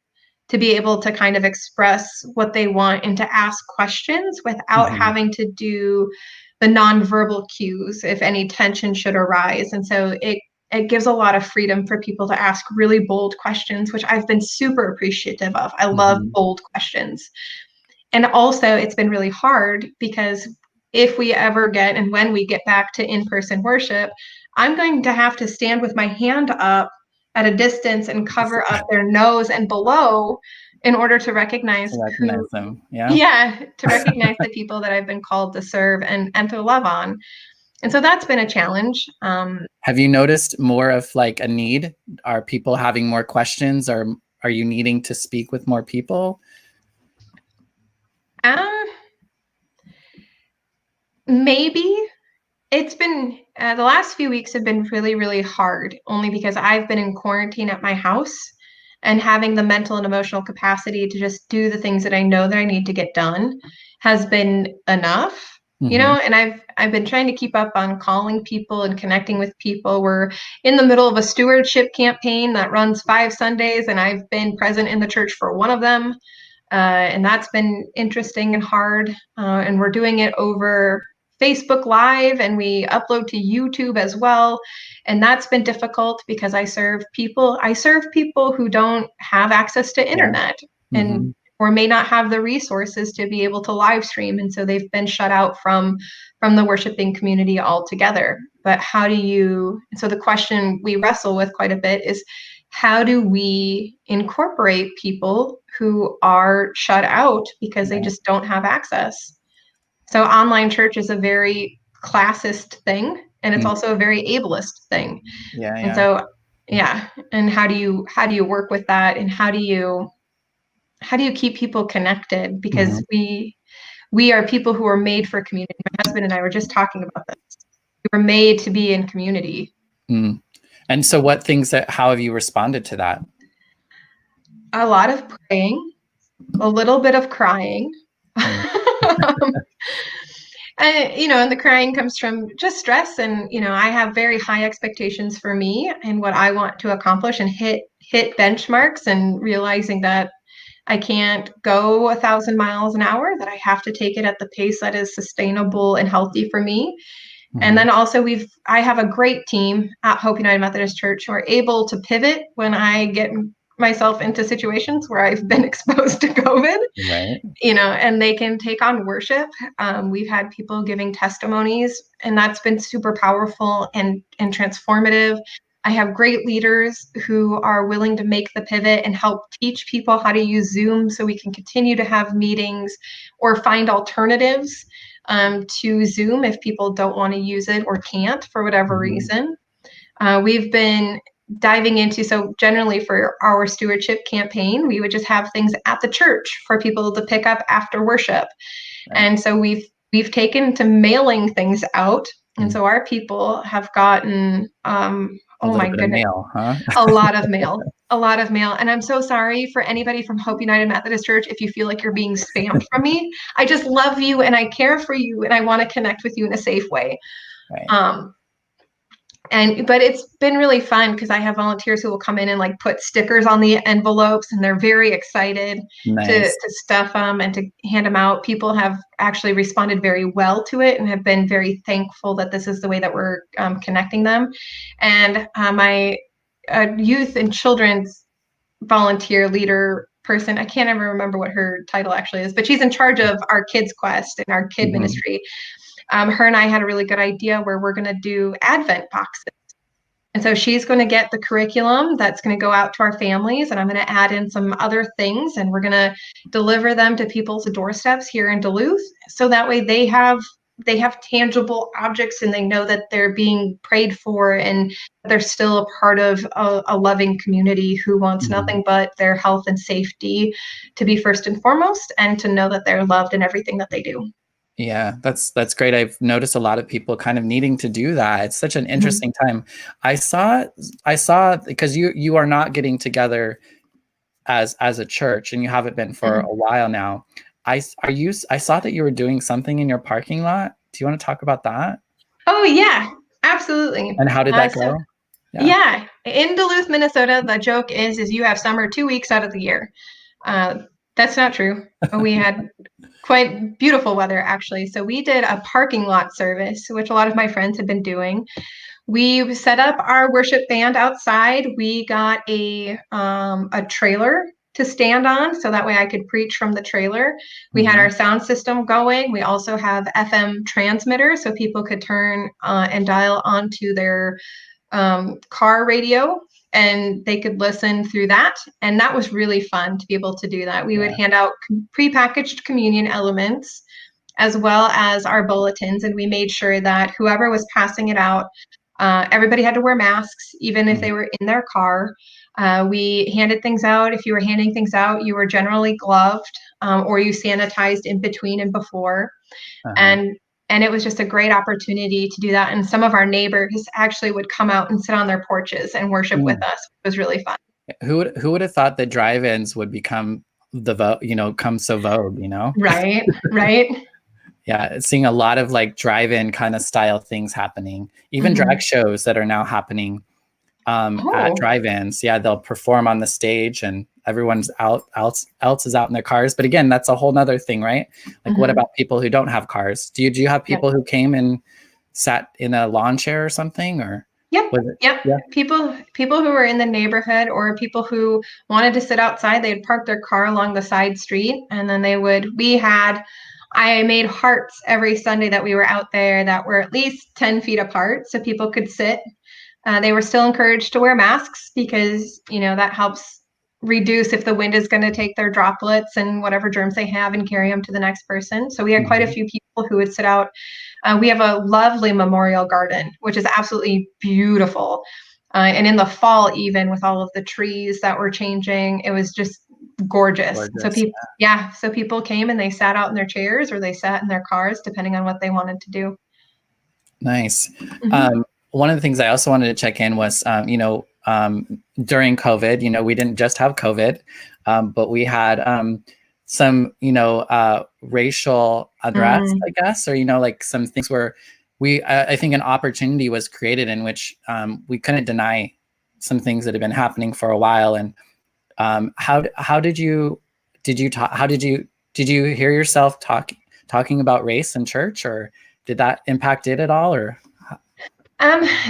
to be able to kind of express what they want and to ask questions without having to do the nonverbal cues if any tension should arise. And so it gives a lot of freedom for people to ask really bold questions, which I've been super appreciative of. I love bold questions. And also it's been really hard because if we ever get and when we get back to in-person worship, I'm going to have to stand with my hand up at a distance and cover up their nose and below in order to recognize them. To recognize the people that I've been called to serve and to love on. And so that's been a challenge. Have you noticed more of like a need? Are people having more questions, or are you needing to speak with more people? Maybe. It's been the last few weeks have been really, really hard, only because I've been in quarantine at my house, and having the mental and emotional capacity to just do the things that I know that I need to get done has been enough. And I've been trying to keep up on calling people and connecting with people. We're in the middle of a stewardship campaign that runs 5 Sundays, and I've been present in the church for one of them. And that's been interesting and hard. And we're doing it over Facebook Live, and we upload to YouTube as well. And that's been difficult because I serve people who don't have access to internet and or may not have the resources to be able to live stream. And so they've been shut out from the worshiping community altogether. But so the question we wrestle with quite a bit is, how do we incorporate people who are shut out because they just don't have access? So online church is a very classist thing, and it's also a very ableist thing. And so, and how do you work with that, and how do you keep people connected? Because we are people who are made for community. My husband and I were just talking about this. We were made to be in community. And so how have you responded to that? A lot of praying, a little bit of crying. And the crying comes from just stress, and I have very high expectations for me and what I want to accomplish and hit benchmarks, and realizing that I can't go 1,000 miles an hour, that I have to take it at the pace that is sustainable and healthy for me. And then also I have a great team at Hope United Methodist Church who are able to pivot when I get myself into situations where I've been exposed to COVID, Right. and they can take on worship. We've had people giving testimonies, and that's been super powerful and transformative. I have great leaders who are willing to make the pivot and help teach people how to use Zoom so we can continue to have meetings or find alternatives to Zoom if people don't want to use it or can't for whatever reason. We've been diving into, so generally for our stewardship campaign, we would just have things at the church for people to pick up after worship. Right. And so we've taken to mailing things out. And so our people have gotten, oh my goodness, mail, huh? a lot of mail. And I'm so sorry for anybody from Hope United Methodist Church if you feel like you're being spammed from me. I just love you and I care for you and I want to connect with you in a safe way. Right. But it's been really fun because I have volunteers who will come in and like put stickers on the envelopes, and they're very excited to stuff them and to hand them out. People have actually responded very well to it and have been very thankful that this is the way that we're connecting them. And my youth and children's volunteer leader person, I can't ever remember what her title actually is, but she's in charge of our Kids Quest and our kid ministry. Her and I had a really good idea where we're going to do Advent boxes. And so she's going to get the curriculum that's going to go out to our families, and I'm going to add in some other things, and we're going to deliver them to people's doorsteps here in Duluth. So that way they have tangible objects and they know that they're being prayed for and they're still a part of a loving community who wants nothing but their health and safety to be first and foremost, and to know that they're loved in everything that they do. Yeah, that's great. I've noticed a lot of people kind of needing to do that. It's such an interesting time. I saw because you are not getting together as a church, and you haven't been for a while now. I saw that you were doing something in your parking lot. Do you want to talk about that? Oh yeah, absolutely. And how did that go? Yeah, in Duluth, Minnesota, the joke is you have summer 2 weeks out of the year. That's not true. We had quite beautiful weather, actually. So we did a parking lot service, which a lot of my friends had been doing. We set up our worship band outside. We got a trailer to stand on, so that way I could preach from the trailer. We had our sound system going. We also have FM transmitters, so people could turn and dial onto their car radio, and they could listen through that. And that was really fun to be able to do that. We would hand out prepackaged communion elements as well as our bulletins, and we made sure that whoever was passing it out, everybody had to wear masks, even if they were in their car. We handed things out. If you were handing things out, you were generally gloved, or you sanitized in between and before. And it was just a great opportunity to do that. And some of our neighbors actually would come out and sit on their porches and worship with us. It was really fun. Who would have thought that drive-ins would become come so vogue, Right. Yeah, seeing a lot of like drive-in kind of style things happening, even drag shows that are now happening at drive-ins. Yeah, they'll perform on the stage and everyone's else is out in their cars. But again, that's a whole nother thing, right? Like, what about people who don't have cars? Do you have people who came and sat in a lawn chair or something, or? Yep. People who were in the neighborhood, or people who wanted to sit outside, they'd park their car along the side street, and then I made hearts every Sunday that we were out there that were at least 10 feet apart so people could sit. They were still encouraged to wear masks because, that helps reduce if the wind is going to take their droplets and whatever germs they have and carry them to the next person. So we had quite a few people who would sit out. We have a lovely memorial garden, which is absolutely beautiful. And in the fall, even with all of the trees that were changing, it was just gorgeous. So people came and they sat out in their chairs or they sat in their cars, depending on what they wanted to do. Nice. One of the things I also wanted to check in was, during COVID, we didn't just have COVID, but we had some, racial unrest, I guess, or, like some things where I think an opportunity was created in which we couldn't deny some things that had been happening for a while. And how did you hear yourself talking about race in church, or did that impact it at all, or?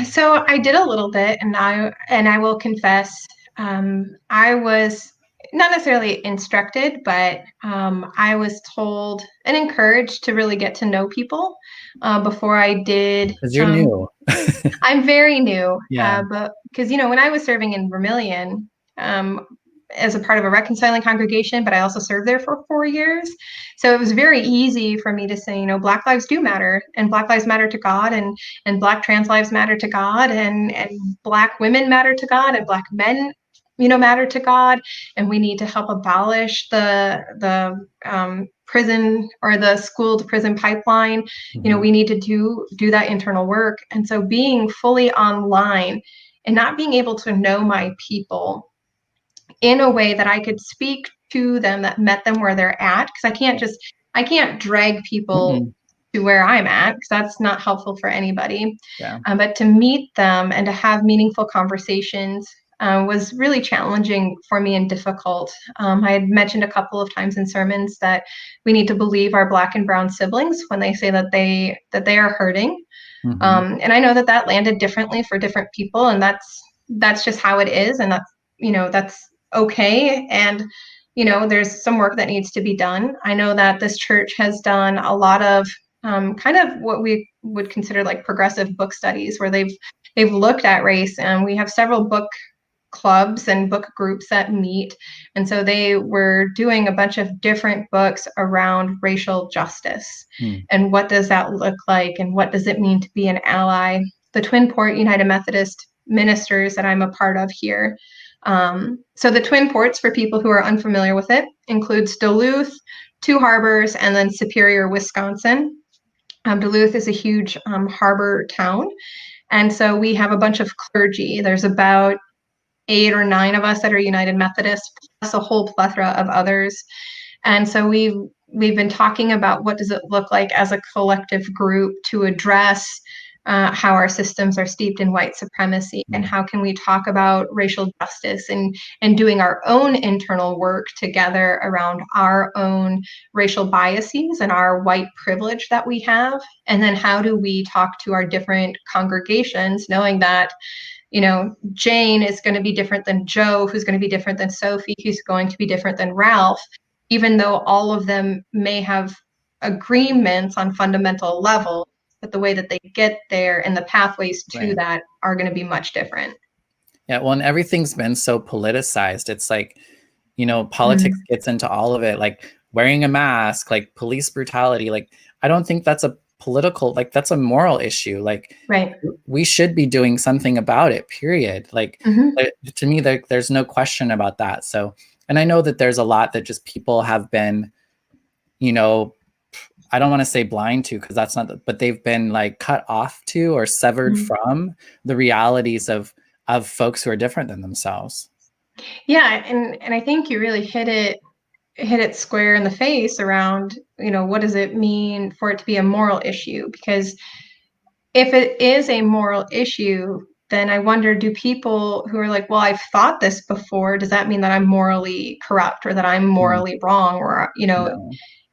So I did a little bit, and I will confess, I was not necessarily instructed, but I was told and encouraged to really get to know people before I did. Because you're new. I'm very new, Yeah. but because, when I was serving in Vermilion, as a part of a reconciling congregation, but I also served there for 4 years. So it was very easy for me to say, Black lives do matter, and Black lives matter to God, and Black trans lives matter to God, and Black women matter to God, and Black men, matter to God, and we need to help abolish the prison or the school to prison pipeline. Mm-hmm. We need to do that internal work. And so being fully online and not being able to know my people in a way that I could speak to them, that met them where they're at, because I can't drag people to where I'm at, because that's not helpful for anybody. Yeah. But to meet them and to have meaningful conversations was really challenging for me and difficult. I had mentioned a couple of times in sermons that we need to believe our Black and brown siblings when they say that they are hurting. And I know that landed differently for different people, and that's just how it is, and that's okay. And there's some work that needs to be done. I know that this church has done a lot of kind of what we would consider like progressive book studies, where they've looked at race, and we have several book clubs and book groups that meet. And so they were doing a bunch of different books around racial justice. And what does that look like? And what does it mean to be an ally? The Twin Port United Methodist ministers that I'm a part of here. So the Twin Ports, for people who are unfamiliar with it, includes Duluth, Two Harbors, and then Superior, Wisconsin. Duluth is a huge harbor town. And so we have a bunch of clergy. There's about 8 or 9 of us that are United Methodist, plus a whole plethora of others. And so we've been talking about what does it look like as a collective group to address how our systems are steeped in white supremacy, and how can we talk about racial justice and doing our own internal work together around our own racial biases and our white privilege that we have. And then how do we talk to our different congregations, knowing that Jane is going to be different than Joe, who's going to be different than Sophie, who's going to be different than Ralph, even though all of them may have agreements on fundamental level, but the way that they get there and the pathways to that are going to be much different. Yeah, well, and everything's been so politicized. It's like, politics gets into all of it, like wearing a mask, like police brutality. Like, I don't think that's a political, like that's a moral issue. Like, we should be doing something about it, period. Like, to me, there's no question about that. So, and I know that there's a lot that just people have been, I don't want to say blind to, because that's not, but they've been like cut off to or severed from the realities of folks who are different than themselves. Yeah. And I think you really hit it square in the face around, what does it mean for it to be a moral issue? Because if it is a moral issue, then I wonder, do people who are like, well, I've thought this before, does that mean that I'm morally corrupt, or that I'm morally wrong, or,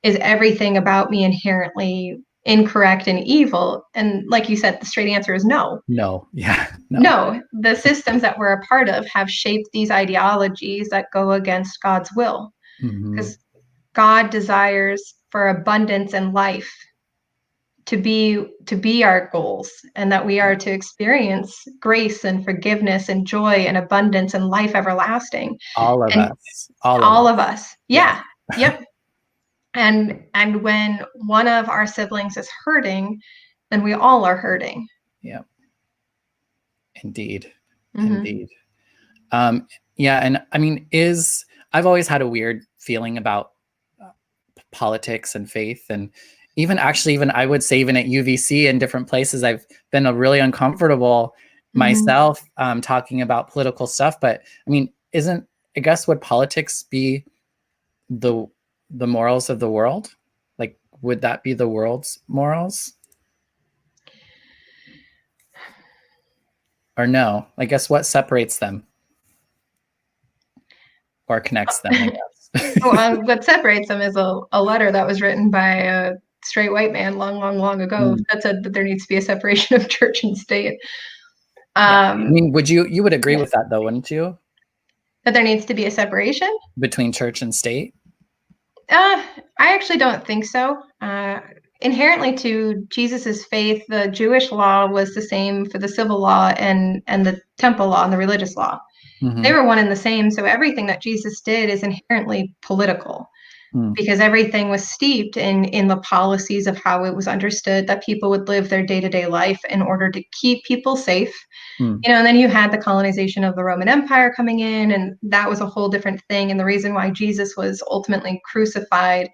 is everything about me inherently incorrect and evil? And like you said, the straight answer is no. No. Yeah. No, the systems that we're a part of have shaped these ideologies that go against God's will. Because God desires for abundance and life to be our goals, and that we are to experience grace and forgiveness and joy and abundance and life everlasting. All of us. Yeah. Yep. And when one of our siblings is hurting, then we all are hurting. Yeah. Indeed. Indeed. Yeah. And I mean, I've always had a weird feeling about politics and faith, and even I would say even at UVC and different places, I've been really uncomfortable myself talking about political stuff. But I mean, would politics be the morals of the world? Like, would that be the world's morals? Or no? I guess what separates them or connects them, I guess. What separates them is a letter that was written by a straight white man long ago that said that there needs to be a separation of church and state. I mean, you would agree with that though, wouldn't you? That there needs to be a separation between church and state? I actually don't think so. Inherently to Jesus's faith, the Jewish law was the same for the civil law and the temple law and the religious law. They were one and the same. So everything that Jesus did is inherently political because everything was steeped in the policies of how it was understood that people would live their day-to-day life in order to keep people safe. And then you had the colonization of the Roman Empire coming in, and that was a whole different thing. And the reason why Jesus was ultimately crucified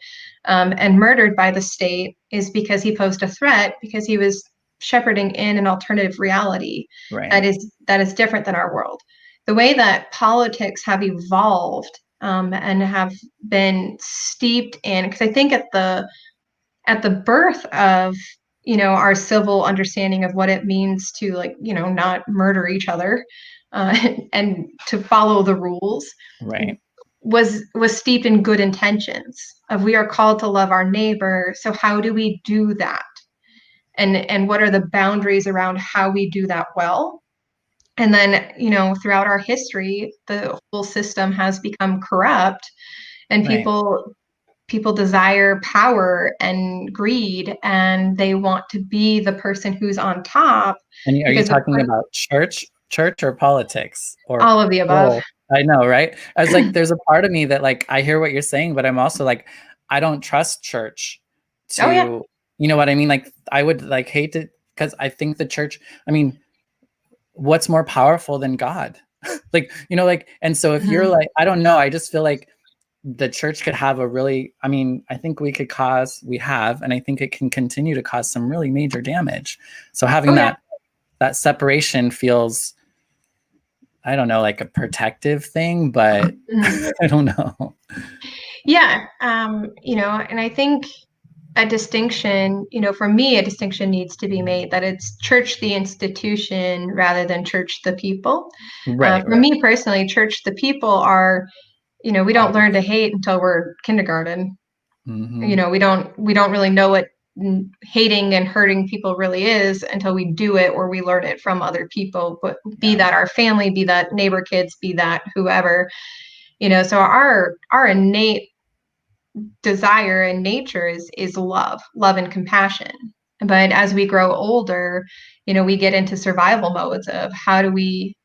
and murdered by the state is because he posed a threat, because he was shepherding in an alternative reality that is different than our world. The way that politics have evolved and have been steeped in, because I think at the birth of our civil understanding of what it means to not murder each other and to follow the rules, was steeped in good intentions of we are called to love our neighbor. So how do we do that? And what are the boundaries around how we do that well? And then, throughout our history, the whole system has become corrupt, and people desire power and greed, and they want to be the person who's on top. And are you talking about church or politics? Or all of the above? Oh, I know, right? I was like, there's a part of me that I hear what you're saying, but I'm also I don't trust church to, you know what I mean? I would hate to, because I think the church, what's more powerful than God? And so if you're I don't know, I just feel like the church could have a really, I think we have, and I think it can continue to cause some really major damage. So having that separation feels, I don't know, like a protective thing, but I don't know. Yeah. And I think a distinction, for me, a distinction needs to be made that it's church the institution rather than church the people. For me personally, church the people are, we don't learn to hate until we're kindergarten. We don't really know what hating and hurting people really is until we do it or we learn it from other people, but be that our family, be that neighbor kids, be that whoever, so our innate desire and nature is love and compassion. But as we grow older, we get into survival modes of how do we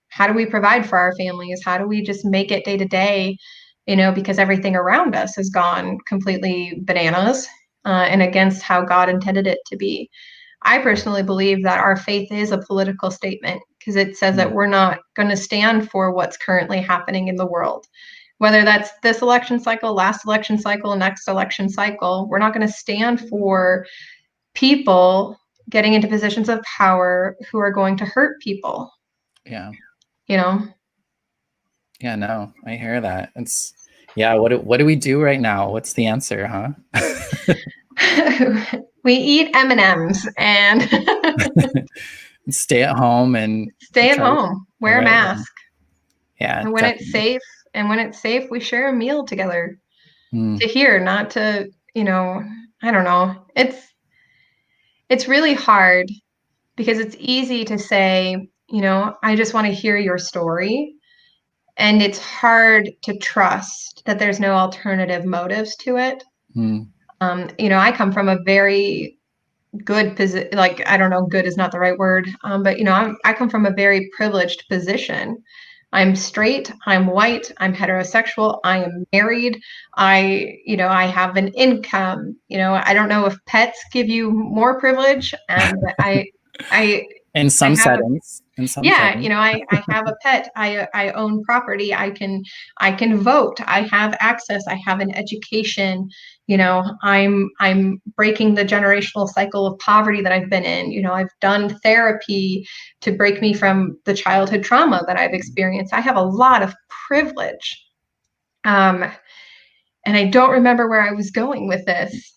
provide for our families? How do we just make it day to day? Because everything around us has gone completely bananas and against how God intended it to be. I personally believe that our faith is a political statement because it says that we're not going to stand for what's currently happening in the world. Whether that's this election cycle, last election cycle, next election cycle, we're not going to stand for people getting into positions of power who are going to hurt people. Yeah. Yeah, no, I hear that. It's, what do we do right now? What's the answer, huh? We eat M&Ms and stay at home and wear a mask. Yeah. And when it's safe, we share a meal together to hear, not to, I don't know. It's really hard because it's easy to say, I just want to hear your story. And it's hard to trust that there's no alternative motives to it. I come from a very good position, I don't know, good is not the right word. But, I come from a very privileged position. I'm straight, I'm white, I'm heterosexual, I am married, I have an income, I don't know if pets give you more privilege. But I in some settings. I have a pet, I own property, I can vote, I have access, I have an education, I'm breaking the generational cycle of poverty that I've been in. I've done therapy to break me from the childhood trauma that I've experienced. I have a lot of privilege. And I don't remember where I was going with this.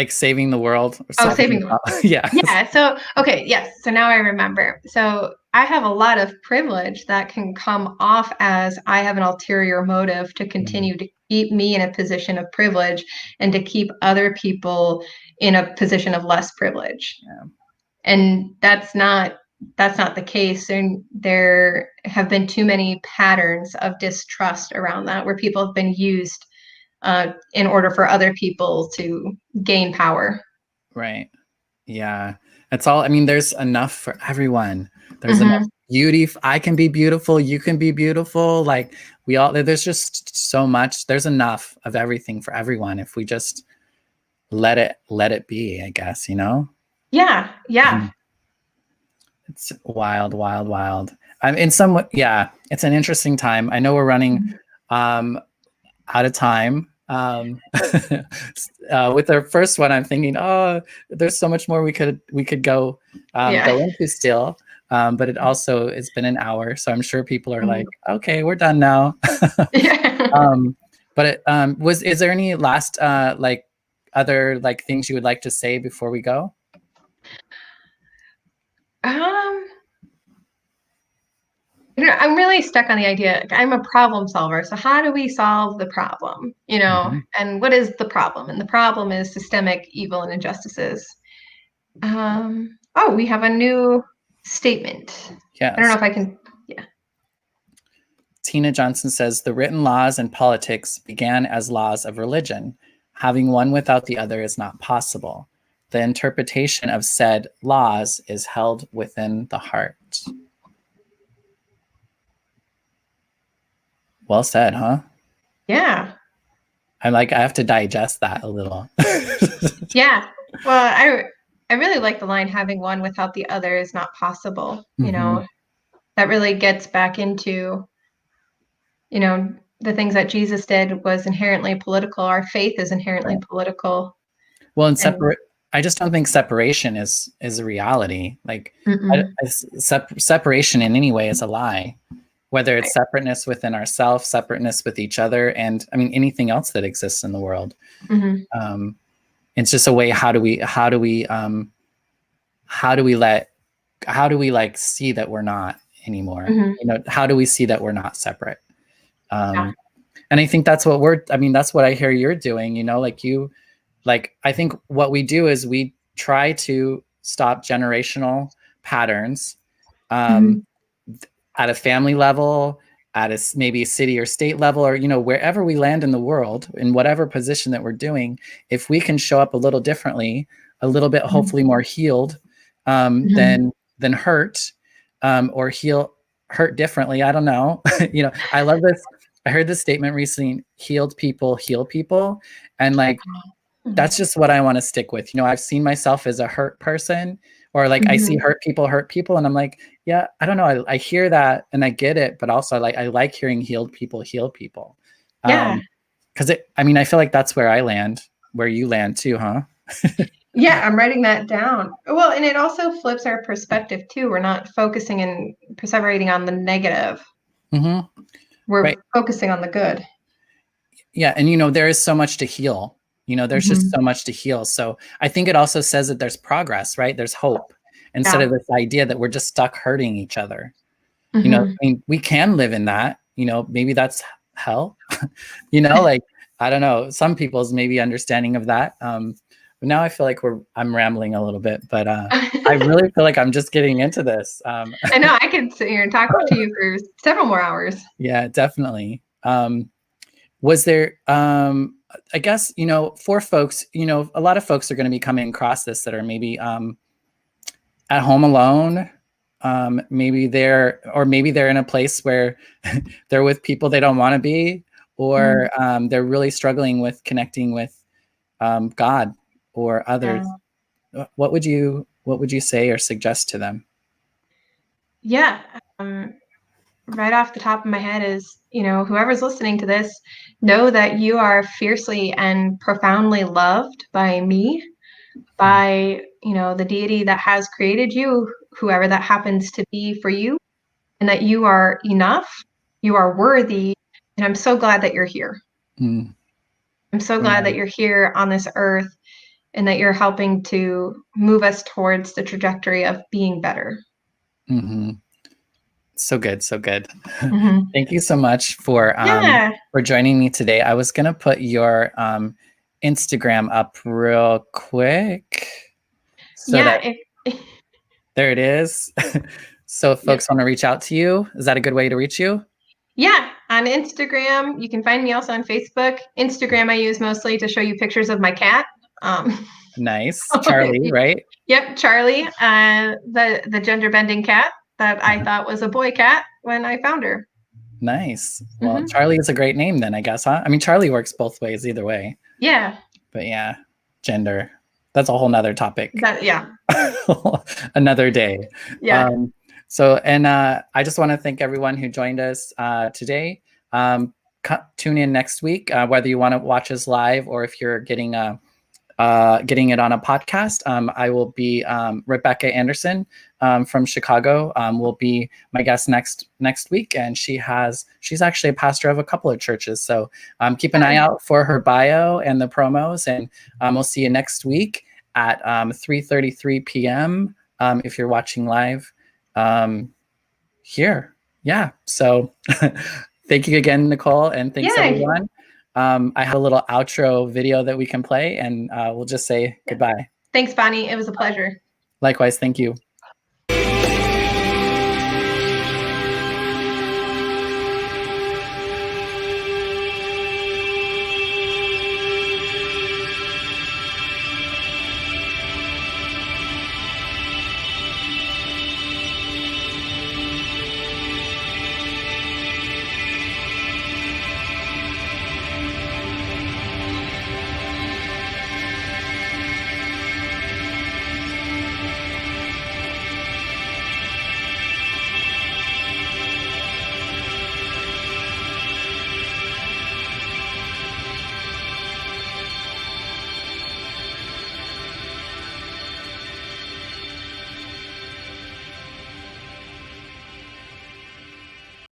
Saving the world. Saving the world. Yeah. So, okay. Yes. So now I remember. So I have a lot of privilege that can come off as I have an ulterior motive to continue to keep me in a position of privilege and to keep other people in a position of less privilege. And that's not that's not the case. And there have been too many patterns of distrust around that, where people have been used in order for other people to gain power. Right. Yeah. That's all. I mean, there's enough for everyone. There's enough beauty. I can be beautiful. You can be beautiful. Like we all, there's just so much. There's enough of everything for everyone if we just let it be, I guess, you know? Yeah. Yeah. It's wild, wild, wild. I'm in some, yeah, it's an interesting time. I know we're running out of time. With our first one, I'm thinking, oh, there's so much more we could go into still. But it also, it's been an hour, so I'm sure people are like, okay, we're done now. But is there any last like other like things you would like to say before we go? I'm really stuck on the idea. I'm a problem solver. So how do we solve the problem? You know, and what is the problem? And the problem is systemic evil and injustices. Oh, we have a new statement. Yes. I don't know if I can. Yeah. Tina Johnson says the written laws and politics began as laws of religion. Having one without the other is not possible. The interpretation of said laws is held within the heart. Well said, huh? Yeah. I have to digest that a little. Yeah. Well, I really like the line, having one without the other is not possible. You know, that really gets back into, you know, the things that Jesus did was inherently political. Our faith is inherently political. Well, and I just don't think separation is a reality. Like separation in any way is a lie. Whether it's separateness within ourselves, separateness with each other, and I mean anything else that exists in the world. It's just a way. How do we like see that we're not anymore? You know, how do we see that we're not separate? And I think that's what that's what I hear you're doing. You know, I think what we do is we try to stop generational patterns. At a family level, at a maybe city or state level, or, you know, wherever we land in the world, in whatever position that we're doing, if we can show up a little differently, a little bit, hopefully more healed than hurt, or hurt differently. I don't know. You know, I love this. I heard this statement recently, healed people heal people. And like, that's just what I want to stick with. You know, I've seen myself as a hurt person, or like I see hurt people. And I'm like, yeah, I don't know. I hear that and I get it, but also I like hearing healed people heal people. Yeah. Cause I feel like that's where I land, where you land too, huh? Yeah, I'm writing that down. Well, and it also flips our perspective too. We're not focusing and perseverating on the negative. We're focusing on the good. Yeah. And, you know, there is so much to heal. You know, there's just so much to heal. So I think it also says that there's progress, right? There's hope instead of this idea that we're just stuck hurting each other. You know, I mean, we can live in that, you know, maybe that's hell, you know, like, I don't know, some people's maybe understanding of that. But now I feel like I'm rambling a little bit, but I really feel like I'm just getting into this. I know I could sit here and talk to you for several more hours. Yeah, definitely. Was there, I guess, you know, for folks, you know, a lot of folks are going to be coming across this that are maybe at home alone. Maybe they're in a place where they're with people they don't want to be, or they're really struggling with connecting with God or others. What would you say or suggest to them? Yeah. Right off the top of my head is, you know, whoever's listening to this, know that you are fiercely and profoundly loved by me, by, you know, the deity that has created you, whoever that happens to be for you, and that you are enough, you are worthy, and I'm so glad that you're here. I'm so glad that you're here on this earth and that you're helping to move us towards the trajectory of being better. So good. So good. Thank you so much for joining me today. I was going to put your Instagram up real quick. So There it is. So if folks want to reach out to you, is that a good way to reach you? Yeah, on Instagram. You can find me also on Facebook. Instagram I use mostly to show you pictures of my cat. Nice. Charlie, right? Yep, Charlie, the gender bending cat that I thought was a boy cat when I found her. Nice. Well, Charlie is a great name then, I guess, huh? I mean, Charlie works both ways either way. Yeah. But yeah, gender. That's a whole nother topic. Yeah. Another day. Yeah. I just want to thank everyone who joined us today. Tune in next week, whether you want to watch us live or if you're getting it on a podcast. I will be Rebecca Anderson from Chicago will be my guest next week, and she's actually a pastor of a couple of churches. So keep an eye out for her bio and the promos, and we'll see you next week at 3:33 p.m. If you're watching live here. Yeah. So thank you again, Nicole, and thanks everyone. I have a little outro video that we can play, and we'll just say goodbye. Thanks, Bonnie. It was a pleasure. Likewise. Thank you.